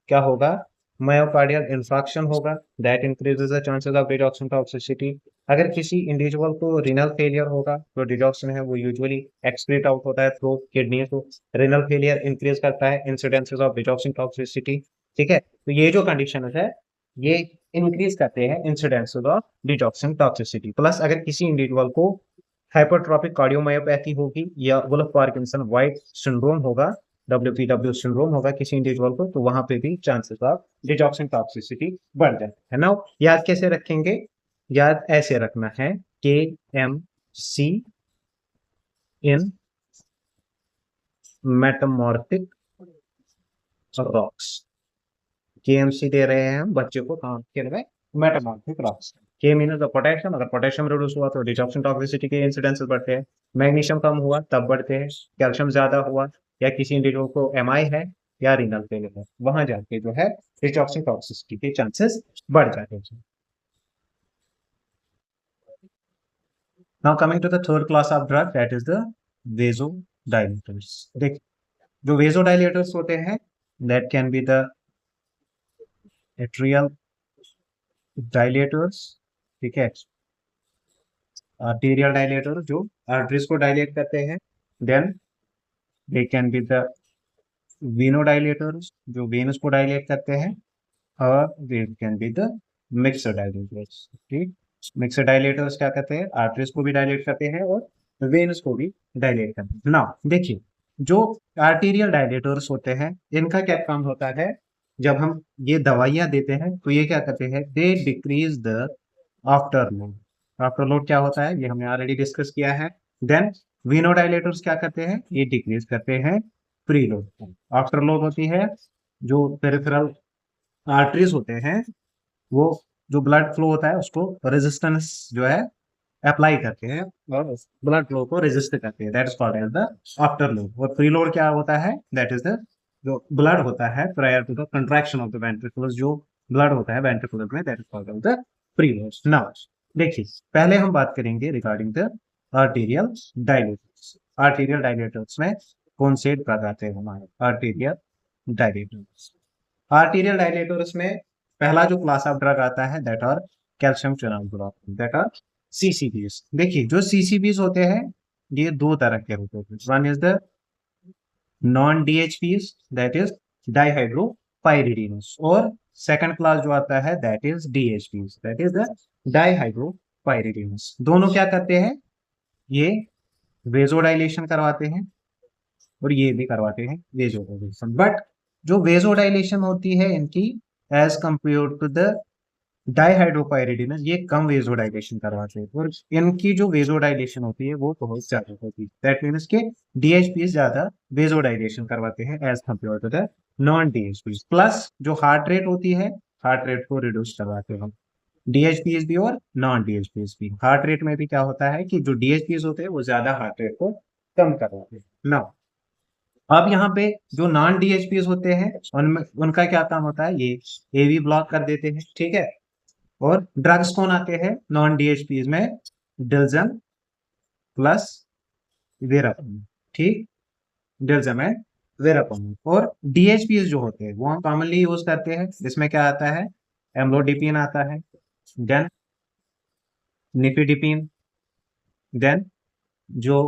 क्या होगा, मायोकार्डियल इंफ्राक्शन होगा, that increases the chances of digoxin toxicity. अगर किसी इंडिविजुअल को रिनल फेलियर होगा, जो डिजॉक्सिन है वो यूजुअली एक्सक्रीट आउट होता है थ्रू किडनी, तो रिनल फेलियर इंक्रीज करता है इंसिडेंसेस ऑफ डिजॉक्सिन टॉक्सिसिटी, ठीक है। तो ये जो कंडीशन है ये इंक्रीज करते हैं incidences of digoxin toxicity. Plus अगर किसी इंडिविजुअल को हाइपरट्रॉपिक कार्डियोमायोपैथी होगी या वुल्फ पार्किंसन वाइट सिंड्रोम होगा, WPW सिंड्रोम होगा किसी इंडिविजुअल को, तो वहां पे भी चांसेस ऑफ डिजॉक्सिन टॉक्सिसिटी बढ़ जाते हैं ना। याद कैसे रखेंगे, याद ऐसे रखना है KMC इन मेटामॉर्फिक रॉक्स। KMC दे रहे हैं हम बच्चे को कहाँ के लिए, मेटामॉर्फिक रॉक्स। के मीन द पोटेशियम, अगर पोटेशियम रिड्यूस हुआ तो डिजॉक्सिन टॉक्सिसिटी के इंसिडेंसेस बढ़ते हैं। मैग्नीशियम कम हुआ तब बढ़ते हैं। कैल्शियम ज्यादा हुआ या किसी इंडिविजुअल को MI है या रीनल फेलियर है, वहां जाके जो है डिजॉक्सिन टॉक्सिसिटी के चांसेस बढ़ जाते हैं। Now coming to the third class of drug that is the vasodilators. देख, जो वेसोडाइलेटर्स होते हैं that can be the atrial dilators, ठीक है, आर्टेरियल डायलेटर जो आर्टरीज को डायलेट करते हैं। Then they can be the venodilators जो वेनस को डायलेट करते हैं, और they can be the mixer dilators, ठीक। मिक्सर डायलेटर्स क्या करते हैं, आर्टरीज को भी डायलेट करते हैं और वेनस को भी डायलेट करते हैं। नाउ देखिए, जो आर्टेरियल डायलेटर्स होते हैं इनका क्या काम होता है, जब हम ये दवाइयां देते हैं तो ये क्या करते हैं, they decrease the after load. After load क्या होता है ये हमने ऑलरेडी डिस्कस किया है। देन वेनोडाइलेटर्स क्या करते हैं, ये डिक्रीज करते हैं प्री लोड। आफ्टर लोड होती है जो पेरिफेरल आर्टरीज होते हैं वो जो ब्लड फ्लो होता है उसको रेजिस्टेंस जो है अप्लाई करते हैं और ब्लड फ्लो को रेजिस्ट करते हैं, that is called as the afterload. और प्री लोड क्या होता है, दैट इज द जो ब्लड होता है prior to the contraction of the ventricles, जो ब्लड होता है वेंट्रिकुलर में, that is called as the preload. Now देखिए पहले हम बात करेंगे regarding the arterial dilators. Arterial dilators में कौन से ड्रग आते हैं हमारे आर्टीरियल डायलेटर्स। आर्टीरियल डायलेटर्स में पहला जो क्लास ऑफ ड्रग आता है that are calcium channel block, that are CCBs. देखिए जो सीसीबीज होते हैं ये दो तरह के होते हैं, one is the non DHPs that is dihydropyridines, और सेकंड क्लास जो आता है that is DHPs that is the dihydropyridines. दोनों क्या करते हैं, ये वेजोडाइलेशन करवाते हैं और ये भी करवाते हैं वेजोडाइलेशन, बट जो वेजोडाइलेशन होती है इनकी एज कंपेयर टू द डाइहाइड्रोपाइरिडिनस ये कम वेजोडाइलेशन करवाते हैं, और इनकी जो वेजोडाइलेशन होती है वो बहुत ज्यादा होती है, दैट मीन्स के डीएचपी ज्यादा वेजोडाइलेशन करवाते हैं as compare to the non DHP. Plus जो हार्ट रेट होती है, हार्ट रेट को रिड्यूस करवाते हैं डीएचपीएस भी और नॉन डीएचपीएस भी। हार्ट रेट में भी क्या होता है कि जो डीएचपीएस होते हैं वो ज्यादा हार्ट रेट को कम करवाते हैं ना। अब यहाँ पे जो नॉन डीएचपीएस होते हैं उनमें उनका क्या काम होता है, ये एवी ब्लॉक कर देते हैं, ठीक है। और ड्रग्स कौन आते हैं नॉन डीएचपीएस में, डिल्जम प्लस वेरापम, ठीक, डिल्जम एंड वेरापम। और डीएचपीएस जो होते हैं वो हम कॉमनली यूज करते हैं, जिसमें क्या आता है, एम्लोडिपिन आता है, देन निफिडिपिन, देन जो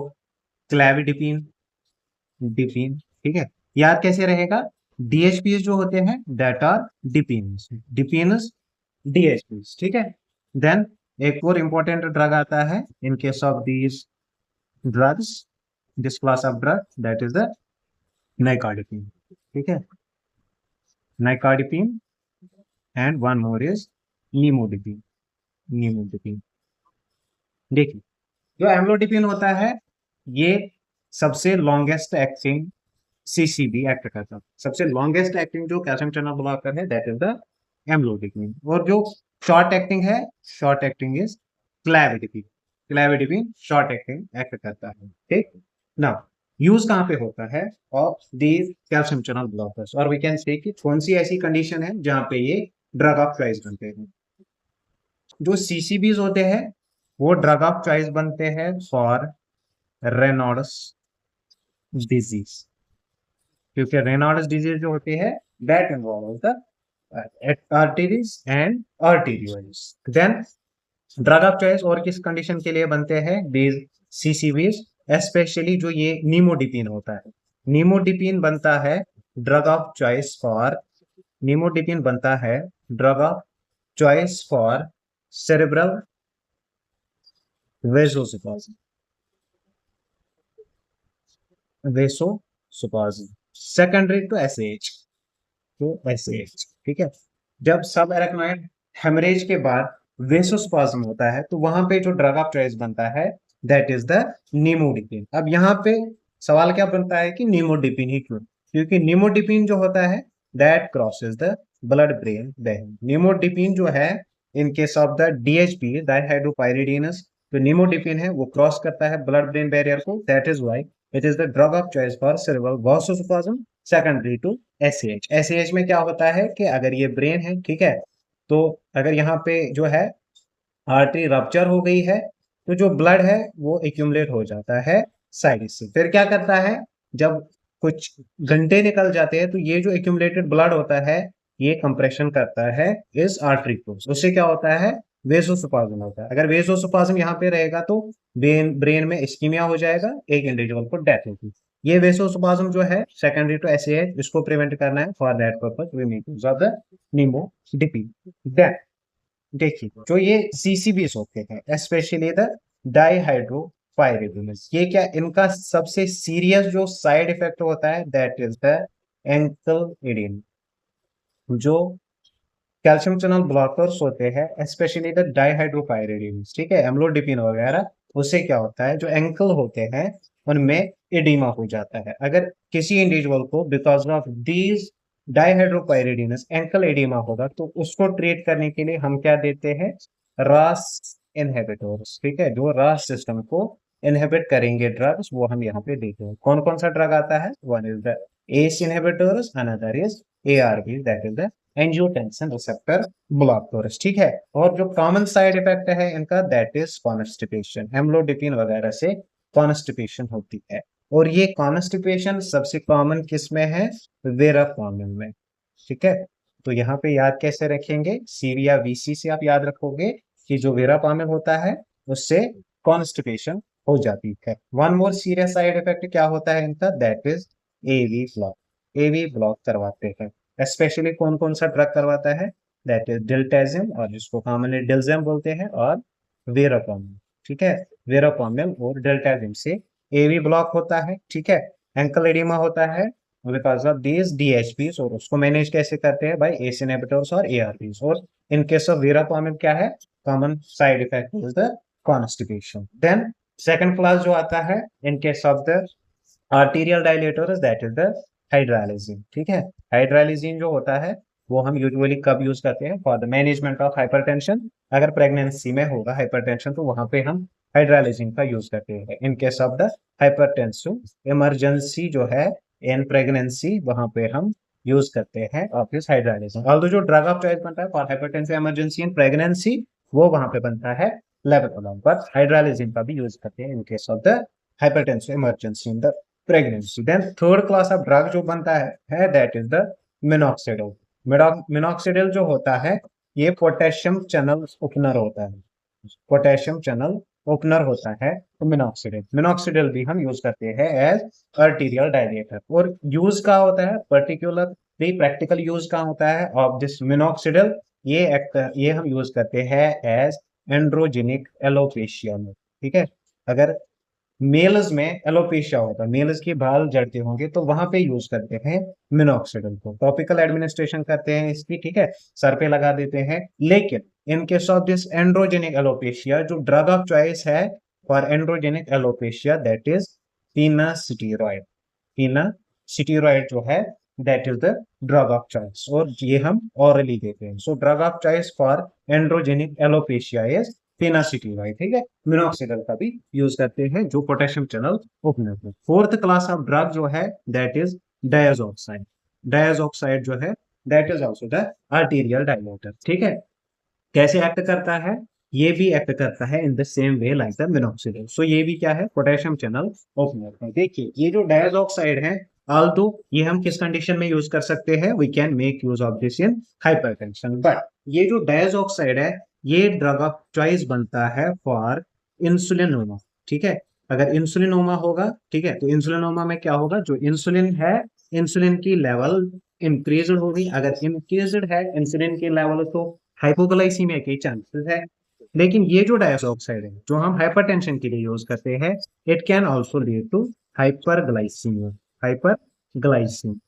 क्लेविडिपिन डिपिन, ठीक है। याद कैसे रहेगा, डीएचपीएस जो होते हैं दैट आर डिपिन्स, डिपिन्स डीएचपीएस, ठीक है। देन एक और इंपॉर्टेंट ड्रग आता है in case of these drugs, this class of drug that is the nicardipine, ठीक है, nicardipine and one more is nimodipine, nimodipine. देखिए जो एम्लोडिपिन होता है ये सबसे लॉन्गेस्ट एक्टिंग सीसीबी एक्ट करता है, सबसे लॉन्गेस्ट एक्टिंग जो कैल्शियम चैनल ब्लॉकर है दैट इज द एम्लोडिपिन। और जो शॉर्ट एक्टिंग है, short acting is clevidipine, clevidipine short acting act करता है, ठीक। नाउ यूज कहाँ पे होता है of these calcium channel blockers, और वी कैन से कि कौन सी ऐसी कंडीशन है जहाँ पे ये ड्रग ऑफ चॉइस बनते हैं। जो सीसीबीज होते हैं वो ड्रग ऑफ चॉइस बनते हैं फॉर रेनॉल्ड्स डिजीज, क्योंकि रेनॉल्ड्स डिजीज जो होती है that involve the arteries and arterioles. Then drug of choice और किस कंडीशन के लिए बनते हैं दीज सीसीबीज, स्पेशली जो ये नीमोडिपिन होता है, नीमोडिपिन बनता है drug of choice for, nimodipine बनता है drug of choice for cerebral vasospasm, vasospasm secondary to SH, तो एसएच, ठीक है। जब सब एराक्नोइड हेमरेज के बाद वेसोस्पाज्म होता है तो वहां पे जो ड्रग ऑफ चॉइस बनता है दैट इज द नीमोडिपिन। अब यहाँ पे सवाल क्या बनता है कि नीमोडिपिन ही क्यों, क्योंकि नीमोडिपिन जो होता है that crosses the blood brain barrier. Nimodipine जो है in case of the DHP dihydropyridines, जो नीमोडिपिन है वो क्रॉस करता है ब्लड ब्रेन बैरियर को, that is why it is the drug of choice for cerebral vasospasm secondary to SH. SH में क्या होता है कि अगर ये ब्रेन है, ठीक है, तो अगर यहाँ पे जो है आर्टरी रप्चर हो गई है तो जो ब्लड है वो एक्यूमुलेट हो जाता है साइड से, फिर क्या करता है जब कुछ घंटे निकल जाते हैं तो ये जो एक्यूमुलेटेड ब्लड होता है ये कंप्रेशन करता है इस आर्टरी को, उससे क्या होता है वेसोस्पाज्म होता है। अगर वेसोस्पाज्म यहाँ पे रहेगा तो ब्रेन में इस्कीमिया हो जाएगा, एक इंडिविजुअल को डेथ होगी। ये वेसोस्पाज्म जो है सेकेंडरी टू एसएच, इसको प्रिवेंट करना है, for that purpose we need to use the nimodipine. Then देखिए जो ये सीसीबीज होते हैं स्पेशली द डाइहाइड्रोपाइरिडीनस, ये क्या इनका सबसे सीरियस जो साइड इफेक्ट होता है that is the ankle Adin. जो कैल्शियम चैनल ब्लॉकर्स होते हैं स्पेशली द डाइहाइड्रोपाइरिडीनस, ठीक है, एम्लोडिपिन वगैरह, उससे क्या होता है जो एंकल होते हैं उनमें एडिमा हो जाता है। अगर किसी इंडिविजुअल को because of these dihydropyridines ankle edema होगा तो उसको ट्रीट करने के लिए हम क्या देते हैं, रास इनहिबिटर्स, ठीक है, जो रास सिस्टम को इनहिबिट करेंगे ड्रग्स वो हम यहाँ पे देते हैं। कौन कौन सा ड्रग आता है, one is the S inhibitors, another is ARB, that is the angiotensin receptor blockers, ठीक है। और जो कॉमन साइड इफेक्ट है इनका दैट इज कॉन्स्टिपेशन, एम्लोडिपिन वगैरह से कॉन्स्टिपेशन होती है। और ये कॉन्स्टिपेशन सबसे कॉमन किस में है, वेराफामिन में, ठीक है। तो यहाँ पे याद कैसे रखेंगे, सी या वीसी से आप याद रखोगे कि जो वेरापामिन होता है उससे कॉन्स्टिपेशन हो जाती है। One more serious side effect क्या होता है इनका, that is AV block, AV block करवाते हैं। स्पेशली कौन कौन सा ड्रग करवाता है, दैट इज डिल्टेजिम, और जिसको कॉमनली डिल्जेम बोलते हैं, और वेरापामिन, ठीक है। वेरापामिन और डिल्टेजिम से एवी ब्लॉक होता है, ठीक है। एंकल एडिमा होता है बिकॉज ऑफ दीज डीएचपीज, और उसको मैनेज कैसे करते हैं, बाय एस इनहिबिटर्स और एआरबीज। और इन केस ऑफ वेरापामिन क्या है, common side effect is the constipation. Then second class जो आता है in case of the arterial dilators, that is the hydralazine, ठीक है। हाइड्रालिजिन जो होता है वो हम यूजुअली कब यूज करते हैं, for the management of hypertension. अगर प्रेगनेंसी में होगा हाइपरटेंशन तो वहां पे हम हाइड्रालिजिन का यूज करते हैं। In case of the hypertensive emergency जो है इन प्रेगनेंसी, वहां पे हम यूज करते हैं ऑफिस हाइड्रालिजिन। ऑल्दो जो ड्रग ऑफ चॉइस बनता है for hypertensive emergency in pregnancy वो वहां पे बनता है लेवेटोलॉन, बट हाइड्रालिजिन का भी यूज करते हैं in case of the hypertensive emergency in the pregnancy. Then third class of drug जो बनता है that is the minoxidil. Minoxidil जो होता है ये पोटेशियम चैनल ओपनर होता है, पोटेशियम चैनल ओपनर होता है। तो मिनॉक्सिडिल, मिनॉक्सिडिल भी हम यूज करते हैं एज आर्टीरियल डायलेटर। और यूज का होता है पर्टिकुलर प्रैक्टिकल यूज का होता है ऑफ दिस मिनॉक्सिडिल, ये हम यूज करते हैं एज एंड्रोजेनिक एलोपेशिया में, ठीक है। अगर मेल्स में एलोपेशिया होता है, मेल्स के बाल जड़ते होंगे तो वहां पे यूज करते हैं मिनॉक्सिडिल को, टॉपिकल एडमिनिस्ट्रेशन करते हैं इसकी, ठीक है, सर पे लगा देते हैं। लेकिन in case of this androgenic alopecia जो ड्रग ऑफ चॉइस है for androgenic alopecia that is finasteride, finasteride जो है that is the drug of choice, और ये हम ऑरली देते हैं। So drug of choice for androgenic alopecia is finasteride, ठीक है। मिनॉक्सिडिल का भी यूज करते हैं जो पोटेशियम चैनल ओपनर है। फोर्थ क्लास ऑफ ड्रग जो है दैट इज डायजॉक्साइड, डायजॉक्साइड जो है that is also the arterial dilator, ठीक है। कैसे एक्ट करता है, ये भी एक्ट करता है in the same way like the minoxidil. So ये भी क्या है, पोटेशियम चैनल ओपनर है। देखिए ये जो डायजॉक्साइड है ऑल्दो ये हम किस कंडीशन में यूज कर सकते हैं, we can make use of this in hypertension, but ये जो डायजॉक्साइड है ये ड्रग ऑफ चॉइस बनता है फॉर इंसुलिनोमा, ठीक है। अगर इंसुलिनोमा होगा, ठीक है, तो इंसुलिनोमा में क्या होगा, जो इंसुलिन है इंसुलिन की लेवल इंक्रीज होगी। अगर इंक्रीज है इंसुलिन की लेवल तो हाइपोग्लाइसीमिया के चांसेस है। लेकिन ये जो डायऑक्साइड है जो हम हाइपरटेंशन के लिए यूज करते हैं it can also lead to hyperglycaemia,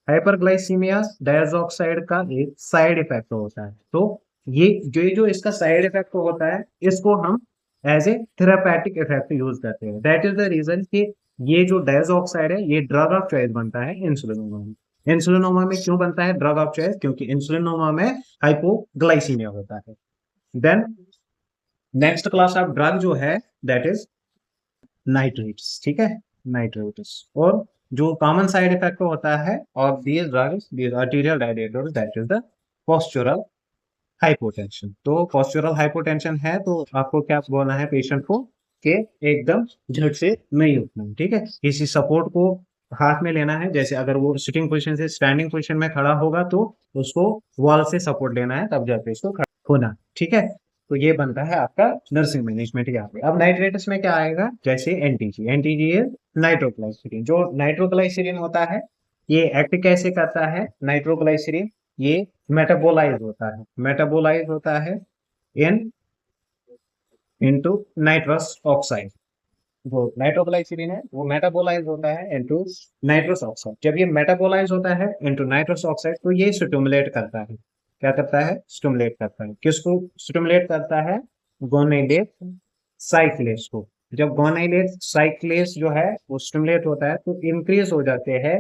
hyperglycaemia diazoxide का एक साइड इफेक्ट होता है। तो ये जो इसका साइड इफेक्ट होता है इसको हम as a therapeutic effect use करते हैं। दैट इज द रीजन कि ये जो डायऑक्साइड है ये ड्रग ऑफ चॉइस बनता है इंसुलिनोमा में। इंसुलिनोमा में क्यों बनता है ड्रग ऑफ चॉइस, क्योंकि इंसुलिनोमा में हाइपोग्लाइसीमिया होता है। Then next class of drug जो है दैट इज नाइट्रेट्स, ठीक है, नाइट्रेट्स। और जो कॉमन साइड इफेक्ट होता है of these drugs, these arterial dilators, that is the postural hypotension. तो पोस्चुरल हाइपोटेंशन है तो आपको क्या बोलना है पेशेंट को कि एकदम झट से नहीं उठना, ठीक है। किसी सपोर्ट को हाथ में लेना है, जैसे अगर वो सिटिंग पोजीशन से स्टैंडिंग पोजीशन में खड़ा होगा तो उसको वॉल से सपोर्ट लेना है तब जाके इसको खड़ा होना, ठीक है। तो ये बनता है आपका नर्सिंग मैनेजमेंट यहाँ पे। अब नाइट्रेट्स में क्या आएगा, जैसे एनटीजी, एनटीजी इज नाइट्रोग्लाइसरीन। जो नाइट्रोग्लाइसरीन होता है ये एक्ट कैसे करता है, नाइट्रोग्लाइसरीन ये मेटाबोलाइज होता है, मेटाबोलाइज होता है इन इनटू नाइट्रस ऑक्साइड। जो नाइट्रोग्लाइसरीन है वो मेटाबोलाइज होता है इनटू नाइट्रस ऑक्साइड। जब ये मेटाबोलाइज होता है इनटू नाइट्रस ऑक्साइड तो ये स्टिमुलेट करता है, क्या करता है, स्टिमुलेट करता है। किसको स्टिमुलेट करता है, गोनाइलेट साइक्लेस को। जब गोनाइलेट साइक्लेस जो है वो स्टिमुलेट होता है तो इंक्रीज हो जाते हैं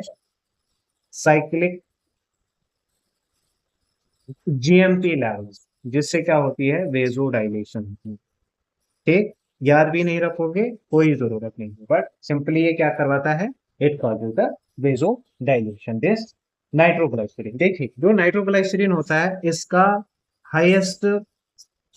साइक्लिक जीएमपी लेवल्स, जिससे क्या होती है, वेजोडाइलेशन होती है। ठीक, याद भी नहीं रखोगे कोई जरूरत नहीं है, बट सिंपली ये क्या करवाता है, it causes the vasodilation. This nitroglycerin, देखिए जो नाइट्रोग्लाइसरीन होता है इसका हाईएस्ट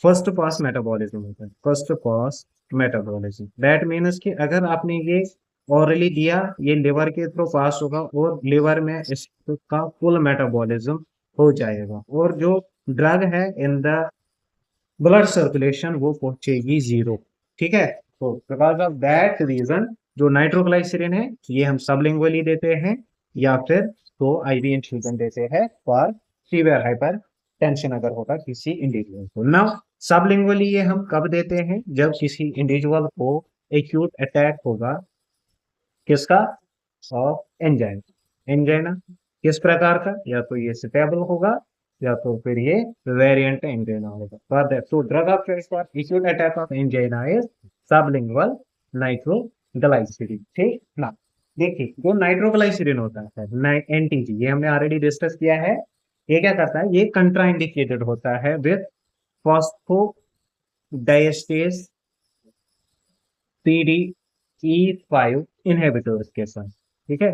फर्स्ट पास मेटाबॉलिज्म होता है, first pass metabolism. That means कि अगर आपने ये ऑरली दिया, ये लिवर के थ्रू पास होगा और लिवर में इसका फुल मेटाबॉलिज्म हो जाएगा, और जो ड्रग है इन द ब्लड सर्कुलेशन वो पहुंचेगी जीरो। ठीक है, तो बिकॉज ऑफ दैट रीजन जो नाइट्रोग्लाइसरीन है ये हम सबलिंगुअली देते हैं, या फिर तो आईवी इंफ्यूजन देते हैं फॉर सीवियर हाइपर टेंशन अगर होगा किसी इंडिविजुअल को। नाउ सबलिंगुअली ये हम कब देते हैं, जब किसी इंडिविजुअल को एक्यूट अटैक होगा, किसका, ऑफ एंजाइना। एंजाइना किस प्रकार का, या तो ये स्टेबल होगा या तो फिर ये वेरिएंट एंजाइना होगा। फॉर दैट, तो drug of choice for acute attack of angina is sublingual nitroglycerin. ठीक ना, देखिए जो नाइट्रोग्लाइसरीन होता है एनटीजी, ये हमने ऑलरेडी डिस्कस किया है। ये क्या करता है, ये कंट्राइंडिकेटेड होता है विथ फॉस्फोडाइएस्टेज PDE5 इनहिबिटर्स के साथ। ठीक है,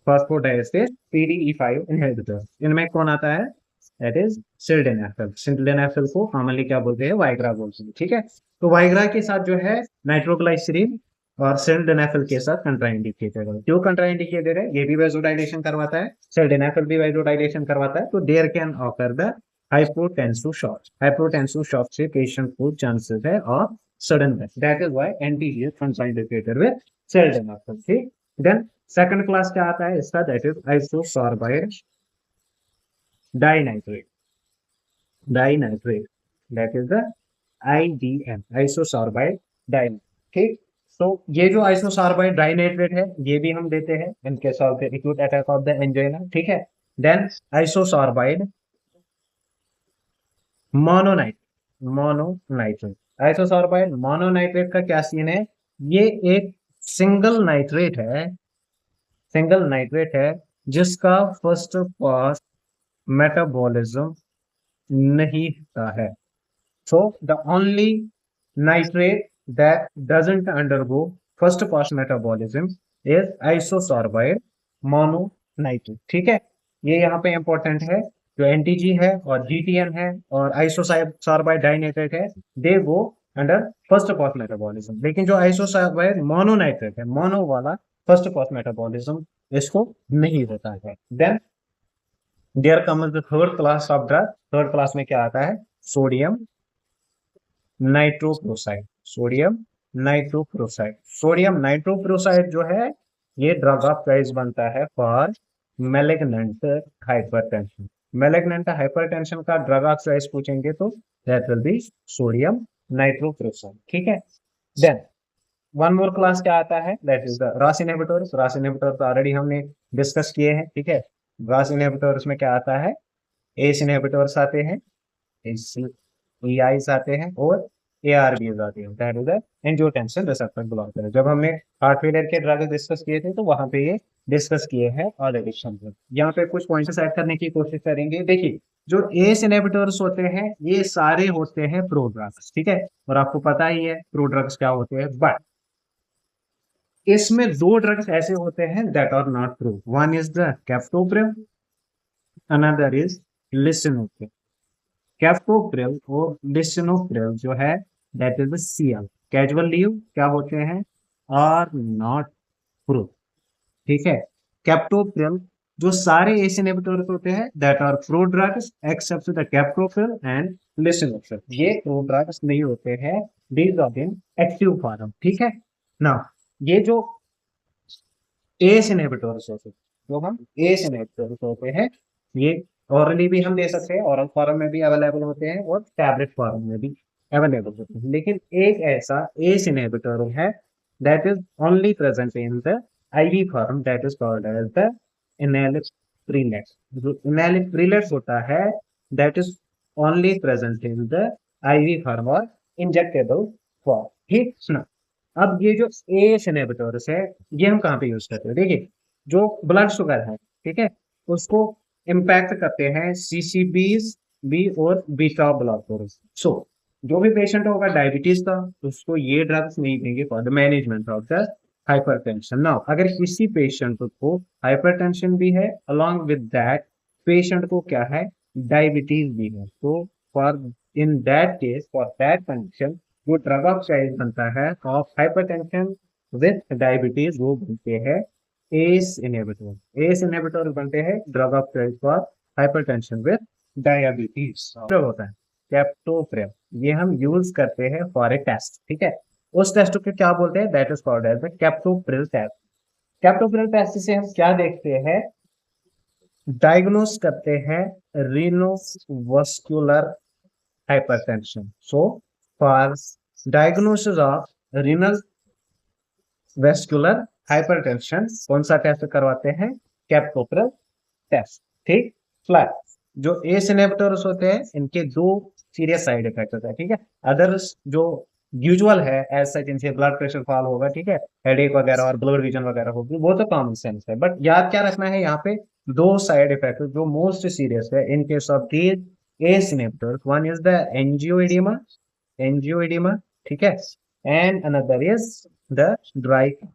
फॉस्फोडाइएस्टेज PDE5 इनहिबिटर्स, इनमें कौन आता है, दैट इज सिल्डेनाफिल। सिल्डेनाफिल को कॉमनली क्या बोलते हैं, वाइग्रा बोलते हैं। ठीक है, तो वाइग्रा के साथ जो है नाइट्रोग्लाइसरीन और सिल्डेनाफिल के साथ कंट्राइंडिकेटेड है। क्यों कंट्राइंडिकेटेड है, ये भी वेजोडाइलेशन करवाता है, सिल्डेनाफिल भी वेजोडाइलेशन करवाता है, तो there can occur the hypotensive shock. Hypotensive shock से पेशेंट को चांसेस है और sudden death. That is why NTG is contraindicated with sildenafil. ठीक, then second class क्या आता है इसका, that is isosorbide dinitrate. Dinitrate, that is the IDN, isosorbide dinitrate. ठीक, तो ये जो आइसोसॉर्बाइड डाइनाइट्रेट है ये भी हम देते हैं in case of the acute attack of the angina. ठीक है, then isosorbide mononite, mononitrate. Isosorbide mononitrate का क्या सीन है, ये एक सिंगल नाइट्रेट है, सिंगल नाइट्रेट है जिसका फर्स्ट पास मेटाबॉलिज्म नहीं होता है। So the only nitrate that doesn't undergo first pass metabolism is isosorbide mononitrate. ठीक है, ये यहाँ पे इंपॉर्टेंट है, जो एनटीजी है और जीटीएन है और आइसोसॉर्बाइड डाइनाइट्रेट है, दे वो अंडर फर्स्ट पास मेटाबॉलिज्म। लेकिन जो आइसोसॉर्बाइड मोनोनाइट्रेट है, मोनो वाला फर्स्ट पास मेटाबॉलिज्म इसको नहीं होता है। Then there comes the third class of drug. Third class में क्या आता है, sodium nitrochloride. Sodium nitrochloride, sodium nitrochloride जो है ये ड्रग ऑफ चॉइस बनता है for malignant hypertension. Malignant hypertension का ड्रग ऑफ चॉइस पूछेंगे तो that will be sodium nitrochloride. ठीक है, देन वन मोर क्लास क्या आता है, that is the Ross inhibitors. Ross inhibitors already हमने डिस्कस किए हैं। ठीक है, रॉस इनहिबिटर्स में क्या आता है, एस इनहिबिटर्स आते हैं, EIs आते हैं और ARBs आते हैं, that is the angiotensin receptor blocker. जब हमने हार्ट फेलियर के ड्रग डिस्कस किए थे तो वहां पे ये डिस्कस किए हैं ऑलरेडी। यहाँ पे कुछ पॉइंट्स ऐड करने की कोशिश करेंगे। देखिए जो एस इनहिबिटर्स होते हैं ये सारे होते हैं प्रोड्रग्स। ठीक है, और आपको पता ही है प्रोड्रग्स क्या होते हैं, बट इसमें दो ड्रग्स ऐसे होते हैं that are not prove. One is the captopril, another is lisinopril. Captopril और लिसिनोप्रिल जो है that is the CL, casual leave क्या होते हैं, आर नॉट प्रूव। ठीक है, कैप्टोप्रिल जो सारे एस इनहिबिटर्स होते हैं that are prodrugs except the captopril and lisinopril, ये प्रोड्रग्स नहीं होते हैं, these are inactive form. ठीक है ना, ये जो एस इनहिबिटर्स होते हैं, जो हम एस इनहिबिटर्स होते हैं, ये ऑरली भी हम दे सकते हैं, ऑरल फॉर्म में भी अवेलेबल होते हैं और टैबलेट फॉर्म में भी अवेलेबल होते हैं। लेकिन एक ऐसा एस इनहिबिटर है that is only present in the IV form, that is called as the enalaprilats. जो इनैलिप्रिलेट्स होता है that is only present in the IV form और इंजेक्टेबल फॉर्म। ठीक सुना, अब ये जो एस इनहिबिटर्स है ये हम कहाँ पे यूज करते हैं, देखिए जो ब्लड शुगर है, ठीक है, उसको इम्पैक्ट करते हैं सीसीबीज बी और बीटा ब्लॉकर्स। सो जो भी पेशेंट होगा डायबिटीज का, उसको ये ड्रग्स नहीं देंगे for the management of the hypertension. Now अगर किसी पेशेंट को हाइपरटेंशन भी है, अलॉन्ग विद दैट पेशेंट को क्या है, डायबिटीज भी है, तो for in that case, for that condition, जो ड्रग ऑफ चॉइस बनता है ऑफ हाइपरटेंशन विद डायबिटीज, वो बनते हैं एस इनहिबिटर। एस इनहिबिटर बनते हैं drug of choice for hypertension with diabetes. होता है कैप्टोप्रिल, ये हम यूज करते हैं फॉर ए टेस्ट, ठीक है। उस टेस्ट को क्या बोलते हैं, that is called as the captopril test. Captopril test से हम क्या देखते हैं, डायग्नोस करते हैं रीनोवस्कुलर hypertension. So, for diagnosis of renal vascular hypertension कौन सा टेस्ट करवाते हैं, कैप्टोप्रिल टेस्ट, ठीक। फ्लैट जो एस इनहिबिटर्स होते हैं, इनके दो सीरियस साइड इफेक्ट होता है, ठीक है। अदर्स जो यूजुअल है एज सच, इनसे ब्लड प्रेशर फॉल होगा, ठीक है, हेडेक वगैरह और ब्लड विजन वगैरह होगी, वो तो कॉमन सेंस है। बट याद क्या रखना है, यहाँ पे दो साइड इफेक्ट जो मोस्ट सीरियस है in case of these ACE inhibitors, one is the angioedema, ठीक है, and another is the dry cough,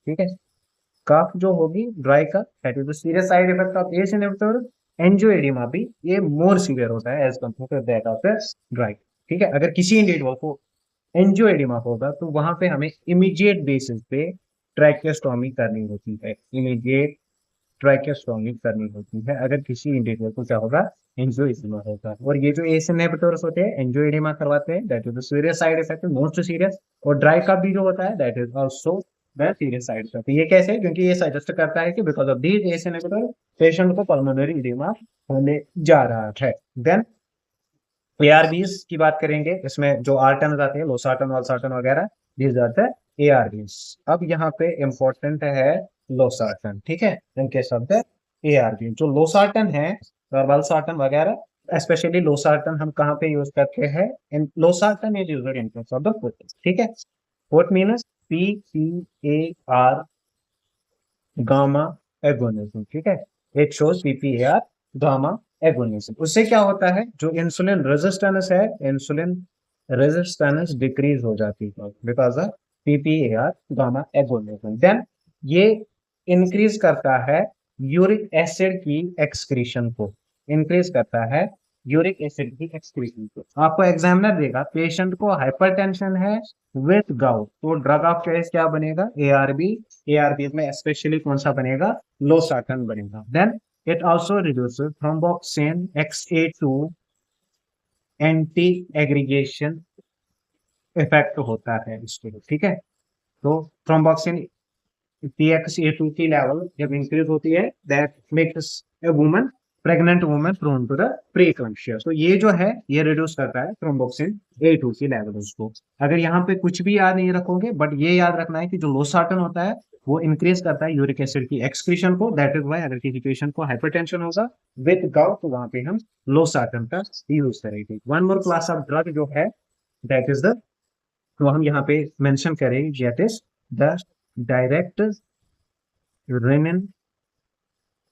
ठीक है। कफ जो होगी dry cough, that is the serious side effect of ACE inhibitor। Angioedema भी ये more severe होता है as compare to that of the dry, ठीक है। अगर किसी इंडिविजुअल को एंजियोएडिमा होगा तो वहां पे हमें इमीडिएट बेसिस पे ट्रैकियोस्टोमी करनी होती है, इमीडिएट ट्रैकियोस्टोमी करनी होती है अगर किसी इंडिविजुअल को क्या होगा, एंजियोएडिमा होगा। और ये जो एस इनहिबिटर्स होते हैं एंजियोएडिमा करवाते हैं, that is the serious side effect, most serious. और ड्राई कफ भी जो होता है that is also the serious side effect. ये कैसे, क्योंकि ये सजेस्ट करता है कि because of these ACE inhibitor patient को पल्मोनरी एडिमा होने जा रहा है। देन एआरबीज की बात करेंगे, इसमें जो आर्टन आते हैं, लोसार्टन वॉल्सार्टन वगैरह, दीज आर द एआरबीज। अब यहाँ पे इंपॉर्टेंट है लोसार्टन, ठीक है, इनके शब्द एआरबी। जो लोसार्टन है और वॉल्सार्टन वगैरह, स्पेशली लोसार्टन हम कहाँ पे यूज करते हैं, in losartan is used in case of the foot, ठीक है। Foot means PPAR gamma agonism, ठीक है, it shows PPAR gamma agonism. उससे क्या होता है, जो इंसुलिन रेजिस्टेंस है, इंसुलिन रेजिस्टेंस डिक्रीज हो जाती है because of PPAR gamma agonism. Then ये इंक्रीज करता है यूरिक एसिड की एक्सक्रीशन को, इंक्रीज करता है यूरिक एसिड की एक्सक्रीशन को। आपको एग्जामिनर देगा पेशेंट को हाइपरटेंशन है विथ गाउट, तो ड्रग ऑफ चॉइस क्या बनेगा, ARB। ARB में स्पेशली कौन सा बनेगा, लोसार्टन बनेगा। Then it also reduces thromboxane XA2 anti aggregation effect होता है इसके, ठीक है। तो थ्रोम्बोक्सिन TXA2 की लेवल जब इंक्रीज होती है, that makes a woman, pregnant woman, prone to the preeclampsia. तो ये जो है ये रिड्यूस करता है थ्रोम्बोक्सिन A2 की लेवल उसको। अगर यहाँ पे कुछ भी याद नहीं रखोगे, बट ये याद रखना है कि जो लोसार्टन होता है वो इंक्रीज करता है यूरिक एसिड की एक्सक्रीशन को, दैट इज व्हाई अगर किसी पेशेंट को हाइपरटेंशन होगा विद गाउट तो वहां पे हम लोसार्टन का यूज करेंगे। One more class of drug जो है दैट इज द, तो हम यहाँ पे मेंशन करेंगे that is the direct renin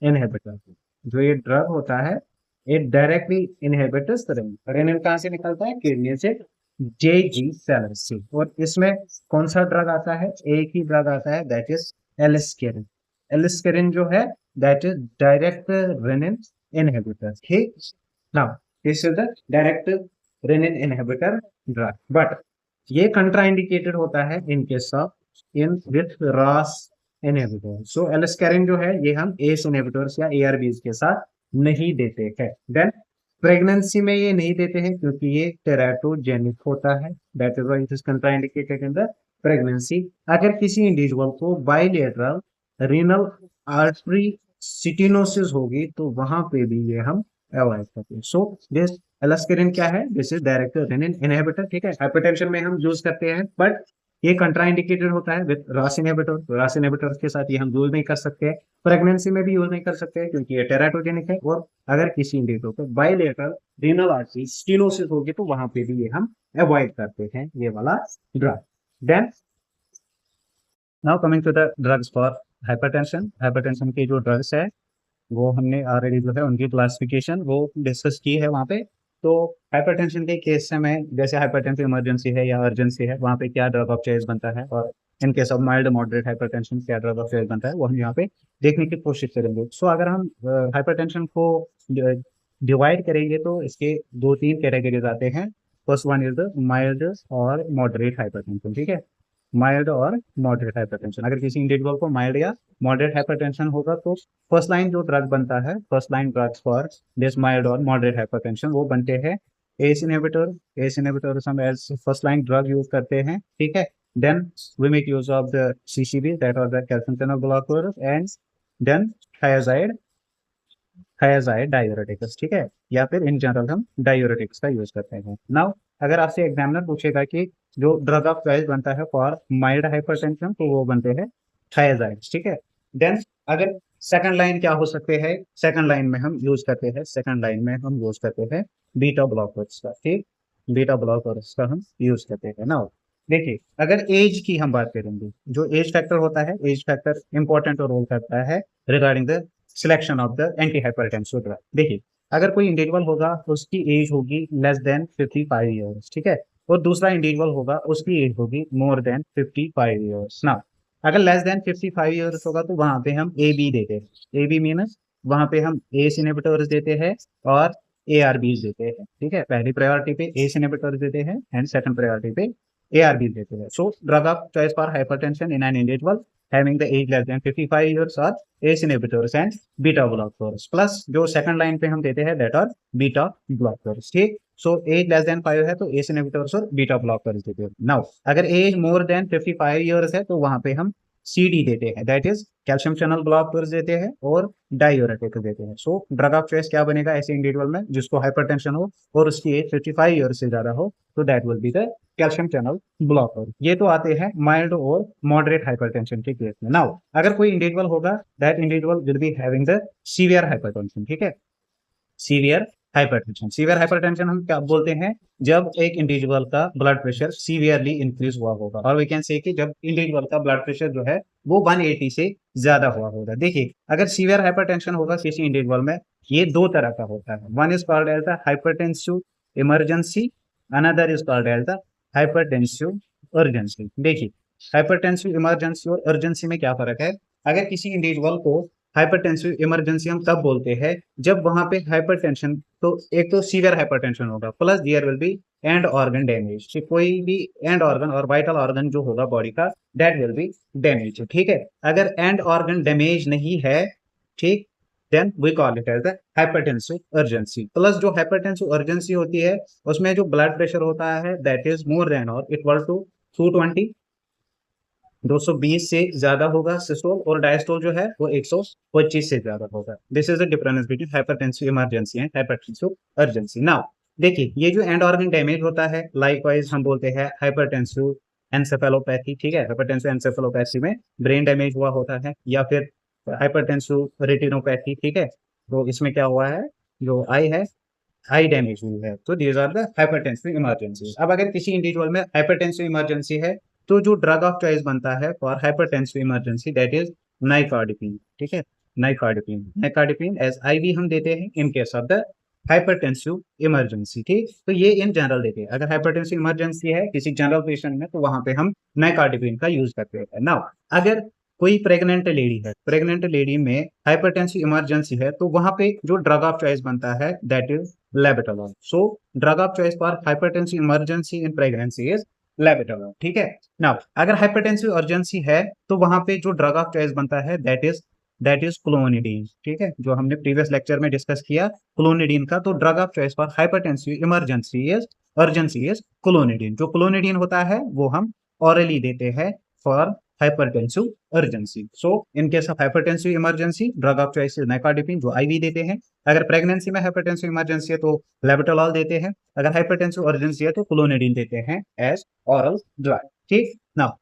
inhibitor. जो ये ड्रग होता है ये डायरेक्टली इनहिबिट्स रेनिन। रेनिन कहाँ से निकलता है, किडनी से, JG सेल से। और इसमें कौन सा ड्रग आता है, एक ही ड्रग आता है दैट इज एलिस्केरिन। एलिस्केरिन जो है that is direct renin inhibitor, ठीक। Now this is the direct renin inhibitor drug, but ये कंट्राइंडिकेटेड होता है in case of in with RAS inhibitor. So aliskiren जो है ये हम ACE इनहिबिटर्स या ARBs के साथ नहीं देते हैं। देन प्रेगनेंसी में ये नहीं देते हैं क्योंकि ये टेराटोजेनिक होता है, that is why it is contraindicated in the pregnancy. अगर किसी इंडिविजुअल को बाइलेटरल रीनल आर्टरी सिटिनोसिस होगी तो वहां पे भी ये हम अवॉइड करते हैं। सो दिस एलिस्केरिन क्या है, this is direct renin inhibitor, ठीक है। हाइपरटेंशन में हम यूज करते हैं, बट ये कंट्राइंडिकेटेड होता है with RAS inhibitor. RAS inhibitor के साथ ये हम यूज नहीं कर सकते, प्रेगनेंसी में भी यूज नहीं कर सकते क्योंकि ये टेराटोजेनिक है। और अगर किसी इंडिविजुअल को बाइलेटरल रीनल आर्टरी स्टेनोसिस होगी तो वहां पे भी ये हम अवॉइड करते हैं ये वाला drug. Then now coming to the drugs for hypertension. Hypertension के जो ड्रग्स है वो हमने ऑलरेडी जो है उनकी क्लासिफिकेशन वो डिस्कस की है वहाँ पे। तो हाइपरटेंशन के केस से मैं, जैसे हाइपरटेंशन इमरजेंसी है या अर्जेंसी है, वहाँ पे क्या ड्रग ऑफ चॉइस बनता है, और in case of mild moderate hypertension क्या ड्रग ऑफ चॉइस बनता है, वो हम यहाँ पे देखने की कोशिश करेंगे। सो अगर हम हाइपरटेंशन को डिवाइड करेंगे तो इसके दो तीन कैटेगरीज आते हैं। First one is the mild और मॉडरेट हाइपरटेंशन, ठीक है। माइल्ड और मॉडरेट हाइपरटेंशन, अगर किसी इंडिविजुअल को माइल्ड या मॉडरेट हाइपरटेंशन होगा तो फर्स्ट लाइन जो ड्रग बनता है, first line drugs for this mild और मॉडरेट हाइपरटेंशन, वो बनते हैं एस इनहिबिटर। एस इनहिबिटर हम as first line drug use करते हैं, ठीक है। Then we make use of the CCB, that are the calcium channel blocker, and then thiazide, thiazide diuretics, ठीक है। या फिर इन जनरल हम डायूरेटिक्स का यूज करते हैं। नाउ अगर आपसे एग्जामिनर पूछेगा कि जो ड्रग ऑफ चॉइस बनता है फॉर माइल्ड हाइपरटेंशन, तो वो बनते हैं थायाजाइड्स, ठीक है। देन अगर सेकंड लाइन क्या हो सकते हैं, सेकंड लाइन में हम यूज करते हैं, सेकंड लाइन में हम यूज करते हैं बीटा ब्लॉकर्स का, ठीक। बीटा ब्लॉकर्स का हम यूज करते हैं। नाउ देखिए, अगर एज की हम बात करेंगे, जो एज फैक्टर होता है, एज फैक्टर इंपॉर्टेंट रोल करता है regarding the selection of the anti hypertensive drug. देखिए, अगर कोई इंडिविजुअल होगा तो उसकी एज होगी लेस देन 55 ईयर्स, ठीक है, और दूसरा इंडिविजुअल होगा उसकी एज होगी मोर देन 55 ईयर्स। ना, अगर लेस देन 55 ईयर्स होगा तो वहां पे हम ए बी देते हैं। ए बी मीनस वहां पे हम एस इनहिबिटर्स देते हैं और ए आर बीज देते हैं, ठीक है। पहली प्रायोरिटी पे एस इनहिबिटर्स देते हैं एंड सेकंड प्रायोरिटी पे ए आर बीज देते हैं। So drug of choice for hypertension in an individual having the age less than 55 years are ACE inhibitors and beta blockers, plus जो second line पे हम देते हैं दैट आर बीटा ब्लॉकर्स, ठीक। So as less than 5 है तो ACE inhibitors और beta blockers देते हैं। नाउ अगर एज मोर देन 55 ईयर्स है तो वहां पे हम CD देते हैं, that is calcium channel blockers देते हैं और डायूरेटिक्स देते हैं। सो ड्रग ऑफ चॉइस क्या बनेगा ऐसे इंडिविजुअल में जिसको हाइपरटेंशन हो और उसकी एज 55 ईयर्स से ज्यादा हो, तो that will be the calcium channel blocker. ये तो आते हैं माइल्ड और मॉडरेट हाइपरटेंशन के केस में। नाउ अगर कोई इंडिविजुअल होगा, that individual will be having the severe hypertension, ठीक है। सीवियर हाइपरटेंशन, सीवियर हाइपरटेंशन हम क्या बोलते हैं, जब एक इंडिविजुअल का ब्लड प्रेशर सीवियरली इंक्रीज हुआ होगा, और वी कैन से कि जब इंडिविजुअल का ब्लड प्रेशर जो है वो 180 से ज्यादा हुआ होगा। देखिए, अगर सीवियर हाइपरटेंशन होगा किसी इंडिविजुअल में, ये दो तरह का होता है। One is called as the hypertensive emergency, another is called as the hypertensive urgency. देखिए, हाइपरटेंसिव इमरजेंसी और अर्जेंसी में क्या फर्क है। अगर किसी इंडिविजुअल को हाइपरटेंसिव इमरजेंसी हम तब बोलते हैं जब वहां पे हाइपरटेंशन, तो एक तो सीवियर हाइपरटेंशन होगा plus there will be end organ damage, कोई भी एंड ऑर्गन और वाइटल ऑर्गन जो होगा बॉडी का दैट विल बी डैमेज, ठीक है। अगर एंड ऑर्गन डैमेज नहीं है, ठीक, then we call it as the hypertensive urgency. Plus जो हाइपरटेंसिव अर्जेंसी होती है उसमें जो ब्लड प्रेशर होता है दैट इज मोर देन और इक्वल टू 220, 220 से ज्यादा होगा सिस्टोल, और डायस्टोल जो है वो 125 से ज्यादा होगा। This is the difference between hypertensive emergency and hypertensive urgency. Now देखिए, ये जो एंड ऑर्गन डैमेज होता है लाइकवाइज हम बोलते हैं हाइपरटेंसिव एंसेफेलोपैथी, ठीक है। हाइपरटेंसिव एंसेफेलोपैथी में ब्रेन डैमेज हुआ होता है, या फिर हाइपरटेंसिव रेटिनोपैथी, ठीक है। तो इसमें क्या हुआ है, जो आई है आई डैमेज हुई है। तो these are the hypertensive emergency. अब अगर किसी इंडिविजुअल में हाइपरटेंसिव इमरजेंसी है तो जो ड्रग ऑफ चॉइस बनता है for hypertensive emergency that is nicardipine, ठीक है। नाइकार्डिपिन, नाइकार्डिपिन एज आईवी हम देते हैं in case of the hypertensive emergency, ठीक। तो ये इन जनरल देते हैं। अगर हाइपरटेंसिव इमरजेंसी है किसी जनरल पेशेंट में तो वहां पे हम नाइकार्डिपिन का यूज करते हैं। नाउ अगर कोई प्रेग्नेंट लेडी है, प्रेग्नेंट लेडी में हाइपरटेंसिव इमरजेंसी है, तो वहां पे जो ड्रग ऑफ चॉइस बनता है that is लेबेटालॉल। So drug of choice for hypertensive emergency in pregnancy is लेबेटालॉल, ठीक है। नाउ अगर हाइपरटेंसिव अर्जेंसी है तो वहां पे जो ड्रग ऑफ चॉइस बनता है दैट इज क्लोनिडीन, ठीक है, जो हमने प्रीवियस लेक्चर में डिस्कस किया क्लोनिडीन का। तो drug of choice for hypertensive emergency is urgency is clonidine. जो क्लोनिडीन होता है वो हम ऑरली देते हैं for hypertensive urgency. So in case of hypertensive emergency drug of choice is nicardipine जो आईवी देते हैं। अगर प्रेगनेंसी में हाइपरटेंसिव इमरजेंसी है तो लेबेटालॉल देते हैं। अगर हाइपरटेंसिव अर्जेंसी है तो क्लोनिडीन देते हैं एज ऑरल ड्रग, ठीक। नाउ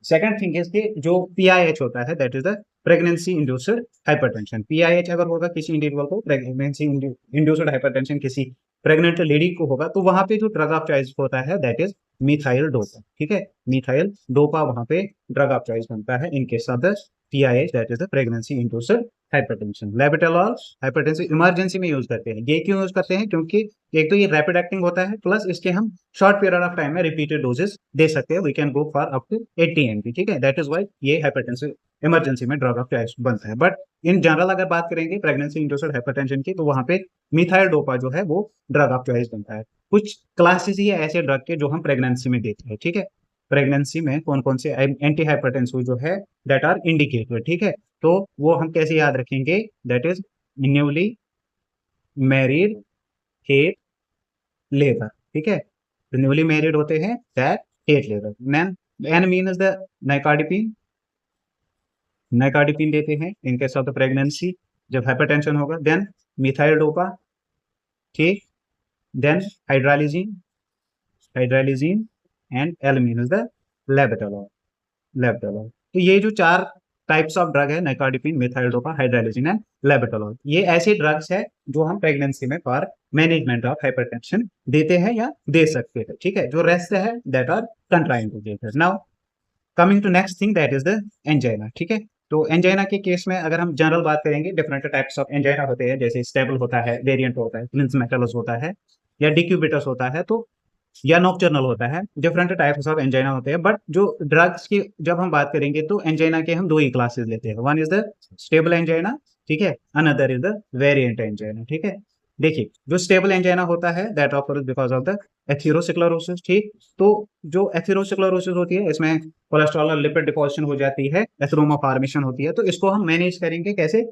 सेकंड थिंग इज कि जो पीआईएच होता है that is the pregnancy induced hypertension. PIH अगर होगा किसी इंडिविजुअल को, प्रेगनेंसी इंड्यूस्ड हाइपरटेंशन किसी प्रेग्नेंट लेडी को होगा, तो वहां पे जो ड्रग ऑफ चॉइस होता है दैट इज मिथाइल डोपा, ठीक है। मिथाइल डोपा वहां पे ड्रग ऑफ चॉइस बनता है in case of the PIH that is the pregnancy induced hypertension. लेबेटालॉल hypertension emergency में यूज करते हैं। ये क्यों यूज करते हैं? क्योंकि एक तो ये रैपिड एक्टिंग होता है, प्लस इसके हम शॉर्ट पीरियड ऑफ टाइम में रिपीटेड डोजेस दे सकते हैं। We can go for up to 80 mg, ठीक है। दैट इज व्हाई ये हाइपरटेंशन इमरजेंसी में ड्रग ऑफ चॉइस बनता है। बट इन जनरल अगर बात करेंगे प्रेगनेंसी इंड्यूस्ड हाइपरटेंशन की, तो वहां पे मिथाइल डोपा जो है वो ड्रग ऑफ चॉइस बनता है। कुछ क्लासेस ही है ऐसे ड्रग के जो हम प्रेगनेंसी में देते हैं, ठीक है। प्रेगनेंसी में कौन कौन से एंटी हाइपरटेंसिव जो है दैट आर इंडिकेटेड, ठीक है। तो वो हम कैसे याद रखेंगे? That is newly married hate labour, ठीक है। तो न्यूली मैरिड होते हैं that hate labour. Man N mean the nicardipine, nicardipine देते हैं in case of the pregnancy जब हाइपरटेंशन होगा। देन मिथाइल डोपा, ठीक। Then hydralazine, hydralazine and L mean the labetalol, labetalol. तो ये जो चार टाइप्स ऑफ ड्रग है, nicardipine, methyl dopa, hydralazine and labetalol, ये ऐसे ड्रग्स है जो हम प्रेगनेंसी में फॉर मैनेजमेंट ऑफ हाइपरटेंशन देते हैं या दे सकते हैं, ठीक है। जो रेस्ट है that are contraindicated. Now coming to next thing that is the angina, ठीक है। तो एंजाइना के केस में अगर हम जनरल बात करेंगे, डिफरेंट टाइप्स ऑफ एंजाइना होते हैं, जैसे स्टेबल होता है, वेरिएंट होता है, प्लिंस मेटलस होता है, या डिक्यूबिटस होता है, तो या नॉक्टर्नल होता है। डिफरेंट टाइप्स ऑफ एंजाइना होते हैं। बट जो ड्रग्स की जब हम बात करेंगे तो एंजाइना के हम दो ही क्लासेस लेते हैं। One is the stable angina, ठीक है, another is the variant angina, ठीक है। देखिए जो स्टेबल एंजाइना होता है that offers because of the atherosclerosis, ठीक। तो जो एथेरोस्क्लेरोसिस होती है इसमें कोलेस्ट्रॉल और लिपिड डिपोजिशन हो जाती है, एथेरोमा फॉर्मेशन होती है। तो इसको हम मैनेज करेंगे कैसे?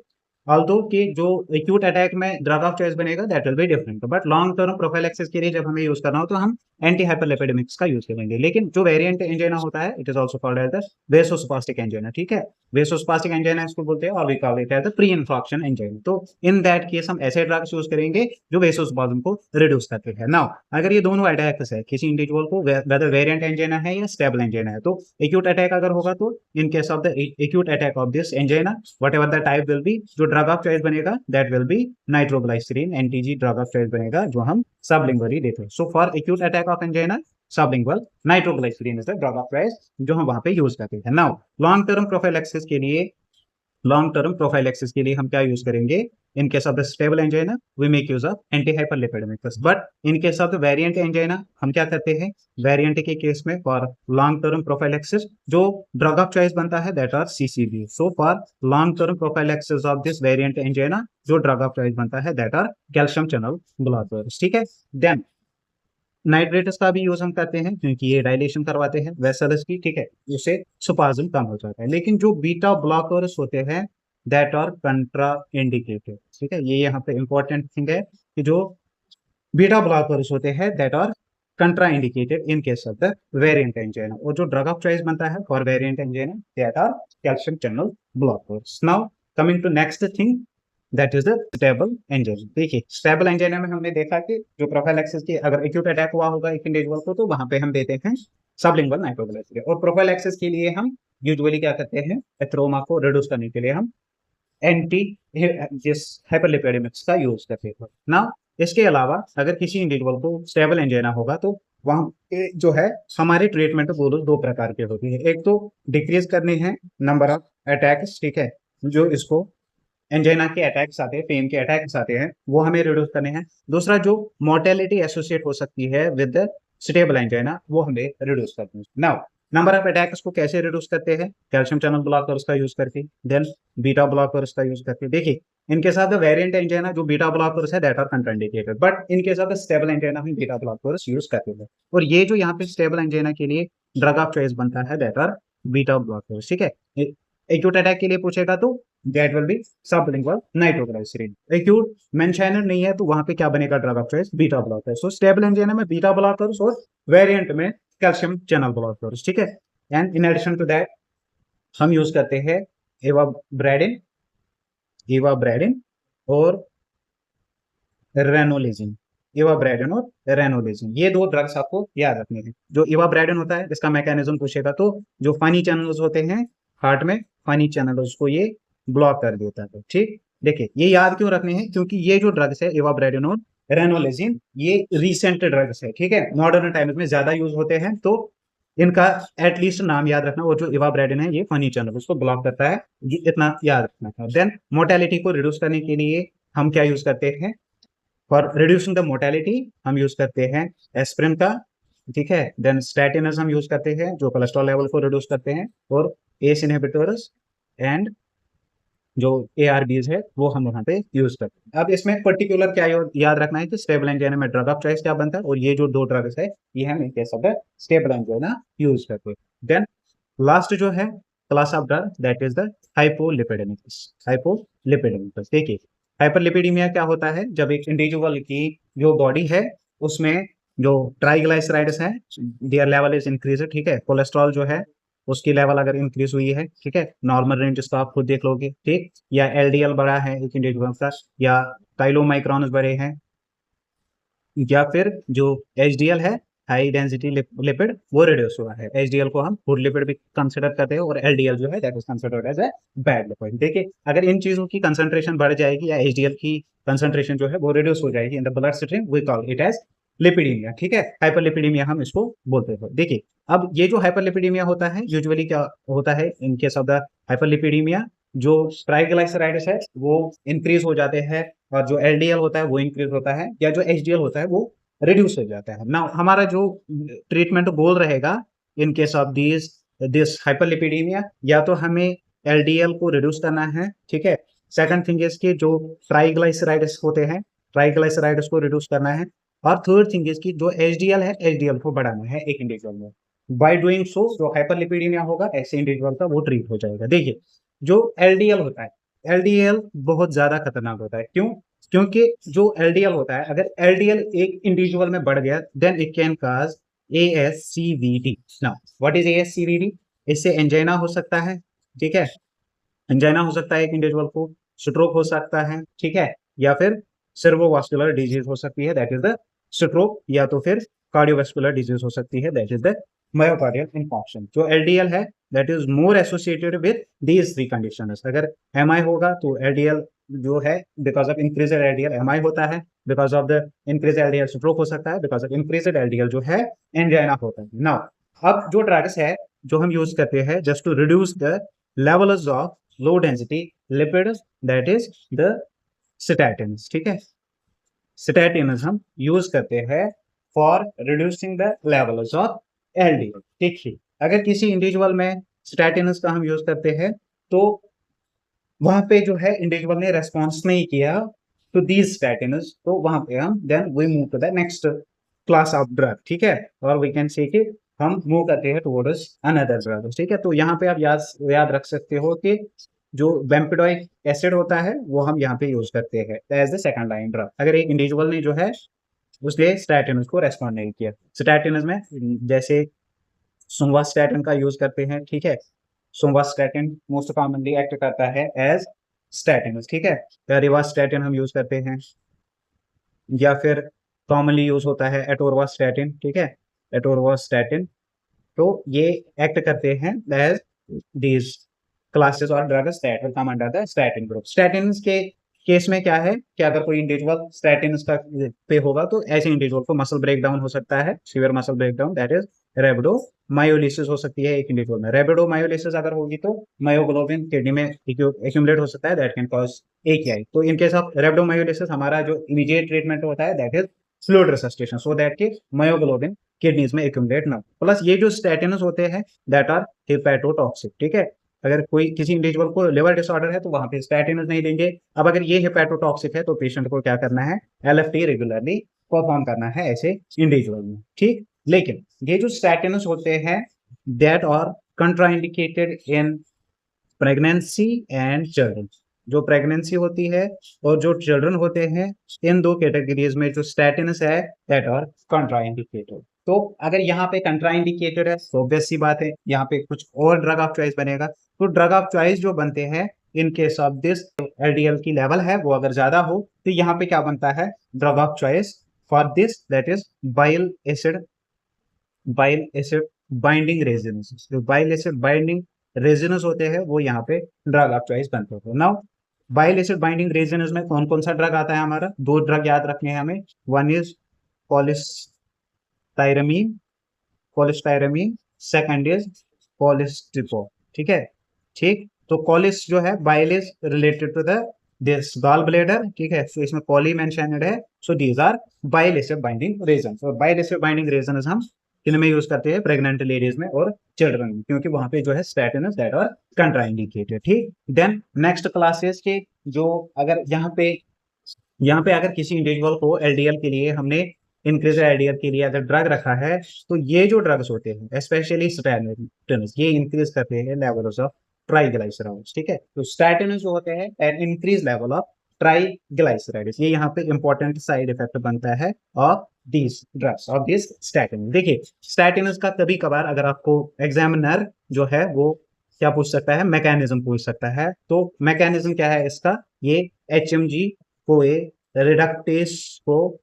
ऑल्दो कि जो एक्यूट अटैक में ड्रग ऑफ चॉइस बनेगा that will be different, but long term prophylaxis के लिए जब हमें यूज करना हो तो हम एंटी हाइपरलिपिडेमिक्स का यूज करेंगे। लेकिन जो वेरिएंट एंजाइना होता है it is also called as the vasospastic angina, ठीक है। वेसोस्पास्टिक एंजाइना इसको बोलते हैं और we call it as the pre infarction angina. तो इन दैट केस हम ऐसे ड्रग्स यूज करेंगे जो वेसोस्पाज्म को रिड्यूस करते हैं। नाउ अगर ये दोनों अटैक्स है किसी इंडिविजुअल को, वेदर वेरिएंट एंजाइना है या स्टेबल एंजाइना है, तो एक्यूट अटैक अगर होगा तो in case of the acute attack of this angina whatever the type will be, जो ड्रग ऑफ चॉइस बनेगा that will be nitroglycerin, NTG drug of choice बनेगा जो हम सबलिंगुअली देते हैं। So for acute attack of angina sublingual nitroglycerin is the drug of choice जो हम वहां पे यूज करते हैं। नाउ लॉन्ग टर्म प्रोफाइलैक्सिस के लिए, लॉन्ग टर्म प्रोफाइलैक्सिस के लिए हम क्या यूज करेंगे? In case of the stable angina we make use of anti hyperlipidemics, but in case of the variant angina हम क्या करते हैं? वेरिएंट के केस में फॉर लॉन्ग टर्म प्रोफाइलैक्सिस जो ड्रग ऑफ चॉइस बनता है that are CCB. So for long term prophylaxis of this variant angina जो ड्रग ऑफ चॉइस बनता है that are calcium channel blockers, ठीक है। देन नाइट्रेटस का भी यूज हम करते हैं क्योंकि ये डायलेशन करवाते हैं वेसल्स की, ठीक है, उससे स्पाज्म कम हो जाता है। लेकिन जो बीटा ब्लॉकर्स होते हैं दैट आर कंट्रा इंडिकेटेड, ठीक है। ये यहाँ पे इंपॉर्टेंट थिंग है कि जो बीटा ब्लॉकर्स होते हैं that are contraindicated in case of the variant angina, और जो ड्रग ऑफ चॉइस बनता है for variant angina that are calcium channel blockers. Now coming to next thing that is the stable angina. देखिए stable angina में हमने देखा कि जो प्रोफाइलैक्सिस की अगर एक्यूट अटैक हुआ होगा एक इंडिविजुअल को तो वहां पे हम देते हैं सबलिंगुअल नाइट्रोग्लिसरीन, और प्रोफाइलैक्सिस के लिए हम यूजुअली क्या करते हैं? एथेरोमा को रिड्यूस करने के लिए हम एंटी जिस हाइपरलिपिडेमिक्स का यूज करते हैं ना। इसके अलावा अगर किसी इंडिविजुअल को स्टेबल एंजाइना होगा तो वहां पे जो है हमारे ट्रीटमेंट दो प्रकार के होती है। एक तो डिक्रीज करने हैं नंबर ऑफ अटैक्स, ठीक है, जो इसको एंजाइना के अटैक्स आते हैं, पेन के अटैक्स आते हैं, वो हमें रिड्यूस करने हैं। दूसरा जो मोर्टेलिटी एसोसिएट हो सकती है विद स्टेबल एंजाइना वो हमें रिड्यूस करनी है। नाउ नंबर ऑफ अटैक्स को कैसे रिड्यूस करते हैं? कैल्शियम चैनल ब्लॉकर्स का यूज करके, देन बीटा ब्लॉकर्स का यूज करके। देखिए इनके साथ वेरिएंट एंजाइना जो बीटा ब्लॉकर्स है दैट आर कंट्राइंडिकेटेड, बट इनके साथ स्टेबल एंजाइना हम बीटा ब्लॉकर्स यूज करते हैं। और ये जो यहाँ पे स्टेबल एंजाइना के लिए ड्रग ऑफ चॉइस बनता है दैट आर बीटा ब्लॉकर्स, ठीक है। एक्यूट अटैक के लिए पूछेगा तो that will be sublingual nitroglycerin. Acute मेंशनर नहीं है तो वहां पे क्या बनेगा? Drug of choice beta blocker. So stable angina में बीटा ब्लॉकर्स और वेरिएंट में कैल्शियम चैनल ब्लॉकर्स, ठीक है। And in addition to that हम यूज करते हैं एवाब्रेडिन, एवाब्रेडिन और रेनोलेजिन, एवाब्रेडिन और रेनोलेजिन, ये दो ड्रग्स आपको याद रखने हैं। जो एवाब्रेडिन होता है इसका मैकेनिज्म पूछेगा तो जो फनी चैनल्स होते हैं हार्ट में, फनी चैनल्स को ये ब्लॉक कर देता है, ठीक। देखिए ये याद क्यों रखने हैं? क्योंकि ये जो ड्रग्स है एवाब्रेडिन और रेनोलेजिन ये रिसेंट ड्रग्स है, ठीक है, मॉडर्न टाइम्स में ज्यादा यूज होते हैं। तो इनका एटलीस्ट नाम याद रखना, वो जो इवाब्रेडिन है ये फनी चैनल उसको ब्लॉक करता है, ये इतना याद रखना है। देन मोर्टेलिटी को रिड्यूस करने के लिए हम क्या यूज करते हैं, फॉर रिड्यूसिंग द मोर्टेलिटी हम यूज करते हैं एस्प्रिन का, ठीक है। देन स्टैटिनस हम यूज करते हैं जो कोलेस्ट्रॉल लेवल को रिड्यूस करते हैं, और एस इनहिबिटर्स एंड जो ARBs है वो हम वहां पे यूज करते हैं। अब इसमें पर्टिकुलर क्या याद रखना है कि स्टेबल एंजाइना में ड्रग ऑफ चॉइस क्या बनता है, और ये जो दो ड्रग्स है ये हम इनके सब स्टेबल एंजाइना यूज करते हैं। देन लास्ट जो है class of drug that is the hypolipidemics. Hypolipidemics देखिए, हाइपरलिपिडीमिया क्या होता है, जब एक इंडिविजुअल की जो बॉडी है उसमें जो ट्राइग्लाइसराइड्स है देयर लेवल इज इंक्रीज, ठीक है। कोलेस्ट्रॉल जो है उसकी लेवल अगर इंक्रीज हुई है, ठीक है, नॉर्मल रेंज इसका आप खुद देख लोगे, ठीक, या LDL बढ़ा है एक इंडिविजुअल का, या काइलोमाइक्रॉन्स बढ़े हैं, या फिर जो HDL है हाई डेंसिटी लिपिड वो रिड्यूस हुआ है। HDL को हम गुड लिपिड भी कंसिडर करते हैं, और LDL जो है that is considered as a bad lipid. देखिए अगर इन चीजों की कंसंट्रेशन बढ़ जाएगी या HDL की कंसंट्रेशन जो है वो रिड्यूस हो जाएगी in the blood stream, we call it as lipidemia, ठीक है। हाइपरलिपिडीमिया हम इसको बोलते हैं। देखिए अब ये जो हाइपरलिपिडीमिया होता है यूजुअली क्या होता है in case of the hyperlipidaemia, जो ट्राइग्लाइसराइड्स है वो इंक्रीज हो जाते हैं, और जो LDL होता है वो इंक्रीज होता है, या जो HDL होता है वो रिड्यूस हो जाता है। नाउ हमारा जो ट्रीटमेंट गोल रहेगा इन केस ऑफ दिस हाइपरलिपिडीमिया, या तो हमें LDL को रिड्यूस करना है, ठीक है। सेकंड थिंग इज कि जो ट्राइग्लाइसराइड्स होते हैं ट्राइग्लाइसराइड्स को रिड्यूस करना है, और थर्ड थिंग इज कि जो HDL है HDL को बढ़ाना है एक इंडिविजुअल में। बाय डूइंग सो जो हाइपरलिपिडीमिया होगा ऐसे इंडिविजुअल का वो ट्रीट हो जाएगा। देखिए जो LDL होता है, LDL बहुत ज्यादा खतरनाक होता है। क्यों? क्योंकि जो LDL होता है, अगर LDL एक इंडिविजुअल में बढ़ गया then it can cause ASCVD। Now what is ASCVD? इससे एंजाइना हो सकता है, ठीक है, एंजाइना हो सकता है एक इंडिविजुअल को, स्ट्रोक हो सकता है, ठीक है, या फिर सर्वोवास्कुलर डिजीज हो सकती है दैट इज द स्ट्रोक, या तो फिर कार्डियोवास्कुलर डिजीज हो सकती है that is the myocardial infarction. जो LDL है that is more associated with these three conditions. अगर MI होगा तो LDL जो है because of increase LDL MI होता है, because of the increase LDL stroke हो सकता है, बिकॉज ऑफ इंक्रीज LDL जो है एंजाइना होता है। नाउ अब जो ड्रग्स है जो हम यूज करते हैं just to reduce the levels of low density lipids that is the statins, ठीक है। स्टैटिन्स हम यूज करते हैं for reducing the levels of LDL। देखिए अगर किसी इंडिविजुअल में स्टैटिन्स का हम यूज करते हैं तो वहां पे जो है इंडिविजुअल ने रेस्पॉन्स नहीं किया तो दीज स्टैटिन्स, तो वहां पे हम then we move to the next class of drug, ठीक है, और वी कैन से कि हम मूव करते हैं टुवर्ड्स अनदर ड्रग, ठीक है। तो यहाँ पे आप याद रख सकते हो कि जो बेम्पिडोइक एसिड होता है वो हम यहाँ पे यूज करते हैं as the second line drug. अगर एक इंडिविजुअल ने जो है उसने स्टैटिन्स को रेस्पॉन्ड नहीं किया, स्टैटिन्स में जैसे सुवास्टैटिन का यूज करते हैं, ठीक है। सुवास्टैटिन मोस्ट कॉमनली एक्ट करता है एज स्टैटिन्स, ठीक है। रिवास्टैटिन हम यूज करते हैं, या फिर कॉमनली यूज होता है एटोरवास्टैटिन, ठीक है, एटोरवास्टैटिन। तो ये एक्ट करते हैं एज दीज क्लासेस और drugs that will come under the statin group. Statins के केस में क्या है कि अगर कोई इंडिविजुअल स्टैटिन्स का पे होगा तो ऐसे इंडिविजुअल को मसल ब्रेकडाउन हो सकता है, severe muscle breakdown that is rhabdomyolysis हो सकती है एक इंडिविजुअल में। रेबिडोमायोलिसिस अगर होगी तो मायोग्लोबिन किडनी में एक्यूमुलेट हो सकता है दैट कैन कॉज AKI। तो इन केस ऑफ रेबिडोमायोलिसिस हमारा जो इमीडिएट ट्रीटमेंट होता है that is fluid resuscitation so that कि मायोग्लोबिन किडनीज में एक्यूमुलेट ना। प्लस ये जो स्टैटिन्स होते हैं दैट आर हेपेटोटॉक्सिक, ठीक है। अगर कोई किसी इंडिविजुअल को लिवर डिसऑर्डर है तो वहां पे स्टैटिन्स नहीं देंगे। अब अगर ये हेपेटोटॉक्सिक है तो पेशेंट को क्या करना है, LFT रेगुलरली परफॉर्म करना है ऐसे इंडिविजुअल में, ठीक। लेकिन ये जो स्टैटिन्स होते हैं that are contraindicated in pregnancy and children. जो प्रेगनेंसी होती है और जो चिल्ड्रन होते हैं इन दो कैटेगरीज में जो स्टैटिन्स है दैट आर कंट्राइंडिकेटेड। तो अगर यहाँ पे कंट्राइंडिकेटेड है तो ऑब्वियस सी बात है यहाँ पे कुछ और ड्रग ऑफ चॉइस बनेगा। तो ड्रग ऑफ चॉइस जो बनते हैं in case of this LDL की लेवल है वो अगर ज्यादा हो तो यहाँ पे क्या बनता है, drug of choice for this that is bile acid binding resinous. जो बाइल एसिड बाइंडिंग रेजिनस होते हैं वो यहाँ पे ड्रग ऑफ चॉइस बनते हैं। Now bile acid binding resinous में कौन कौन सा ड्रग आता है, हमारा दो ड्रग याद रखने हैं हमें। One is polystyramine second is colestipol, ठीक है। ठीक, तो कोलिस जो है, bile is related to the this gall bladder, ठीक है। तो इसमें कोली मेंशनड है, so these are bile acid binding resin. और बाइल एसिड बाइंडिंग रीजन हम किन में यूज करते हैं, प्रेग्नेंट लेडीज में और चिल्ड्रन में, क्योंकि वहां पे जो है स्टैटिन दैट आर कंट्राइंडिकेटेड, ठीक। देन नेक्स्ट क्लासेस के जो, अगर यहाँ पे अगर किसी इंडिविजुअल को एलडीएल के लिए हमने इंक्रीज एलडीएल के लिए अगर ड्रग रखा है, तो ये जो ड्रग्स होते हैं स्पेशली स्टैटिनस, ये इंक्रीज करते हैं लेवल्स ऑफ ट्राइग्लाइसराइड्स, ठीक है। तो स्टैटिनस जो होते हैं at increase level of triglycerides, ये यहाँ पे इंपॉर्टेंट साइड इफेक्ट बनता है of this drugs, of this statin. देखिए स्टैटिनस का कभी कभार अगर आपको एग्जामिनर जो है वो क्या पूछ सकता है, मैकेनिज्म पूछ सकता है। तो मैकेनिज्म क्या है इसका, ये HMG को ए रिडक्टेस को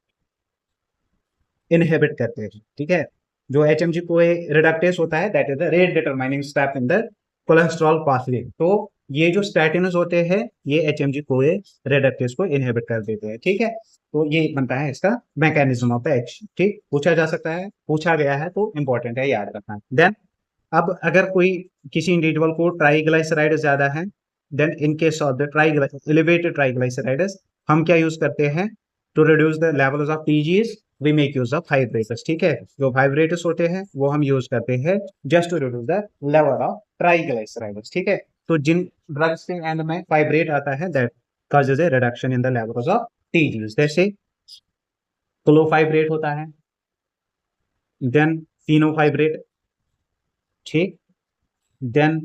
इनहेबिट करते हैं, ठीक है। जो HMG को ए रिडक्टेस होता है that is the rate determining step in the cholesterol pathway. तो ये जो स्टैटिनस होते हैं ये HMG को ए रिडक्टेस को इनहेबिट कर देते हैं, ठीक है। तो ये बनता है इसका मैकेनिज्म ऑफ एक्शन, ठीक। पूछा जा सकता है, पूछा गया है तो इंपॉर्टेंट है, याद रखना। देन अब अगर कोई किसी इंडिविजुअल को ट्राइग्लाइसराइड ज्यादा है, then in case of the elevated triglycerides हम क्या यूज करते हैं, to reduce the levels of TGs we make use of fibrates, ठीक है। जो फाइब्रेटर्स होते हैं वो हम यूज करते हैं just to reduce the level of triglycerides, ठीक है। तो जिन ड्रग्स के एंड में फाइब्रेट आता है that causes a reduction in the levels of TGs, जैसे क्लोफाइब्रेट होता है, देन फिनोफाइब्रेट, ठीक, देन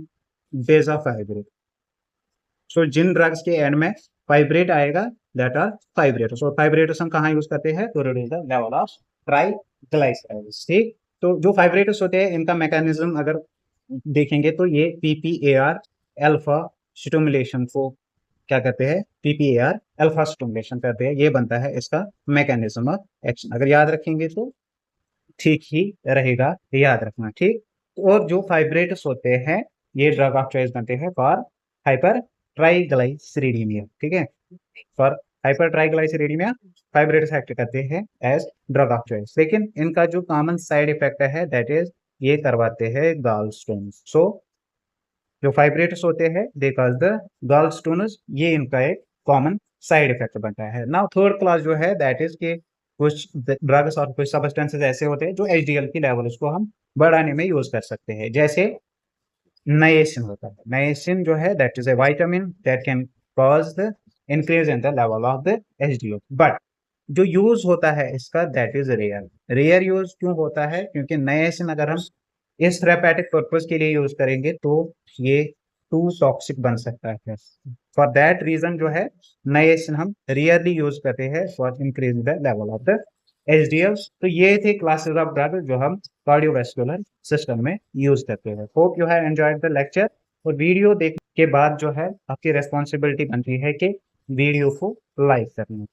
बेजाफाइब्रेट। सो जिन ड्रग्स के एंड में फाइब्रेट आएगा दैट आर फाइब्रेटर्स, और फाइब्रेटर्स हम कहाँ यूज करते हैं, to reduce the level of triglycerides, ठीक। तो जो फाइब्रेटर्स होते हैं इनका मैकेनिज्म अगर देखेंगे तो ये PPAR अल्फा स्टिमुलेशन को क्या करते हैं, PPAR अल्फा स्टिमुलेशन करते हैं, ये बनता है इसका मैकेनिज्म ऑफ एक्शन। अगर याद रखेंगे तो ठीक ही रहेगा, याद रखना, ठीक। और जो फाइब्रेटर्स होते हैं ये ड्रग ऑफ चॉइस बनते हैं फॉर हाइपर ट्राइग्लाइसरीडीमिया, ठीक है। फॉर हाइपर ट्राइग्लाइसरीडीमिया फाइब्रेटर्स एक्ट करते हैं एज ड्रग ऑफ चॉइस, लेकिन इनका जो कॉमन साइड इफेक्ट है दैट इज ये करवाते हैं गॉल स्टोन्स। सो जो फाइब्रेटर्स होते हैं they cause the gall stones, ये इनका एक कॉमन साइड इफेक्ट बनता है। नाउ थर्ड क्लास जो है दैट इज के कुछ ड्रग्स और कुछ सब्सटेंसेस ऐसे होते हैं जो HDL की लेवल उसको हम बढ़ाने में यूज कर सकते हैं, जैसे नाइसिन होता है। नाइसिन जो है that is A vitamin that can cause the increase in the level of the HDL, but जो यूज होता है इसका दैट इज रेयर यूज। क्यों होता है, क्योंकि नाइसिन अगर हम इस थेरेपेटिक पर्पज के लिए यूज करेंगे तो ये टू टॉक्सिक बन सकता है। फॉर दैट रीजन जो है नाइसिन हम रेयरली यूज करते हैं for increase the level of the HDL। तो ये थे क्लासेस ऑफ ड्रग जो हम कार्डियोवैस्कुलर सिस्टम में यूज करते हैं। Hope you have enjoyed the lecture. और वीडियो देखने के बाद जो है आपकी रेस्पॉन्सिबिलिटी बनती है कि वीडियो को लाइक करना।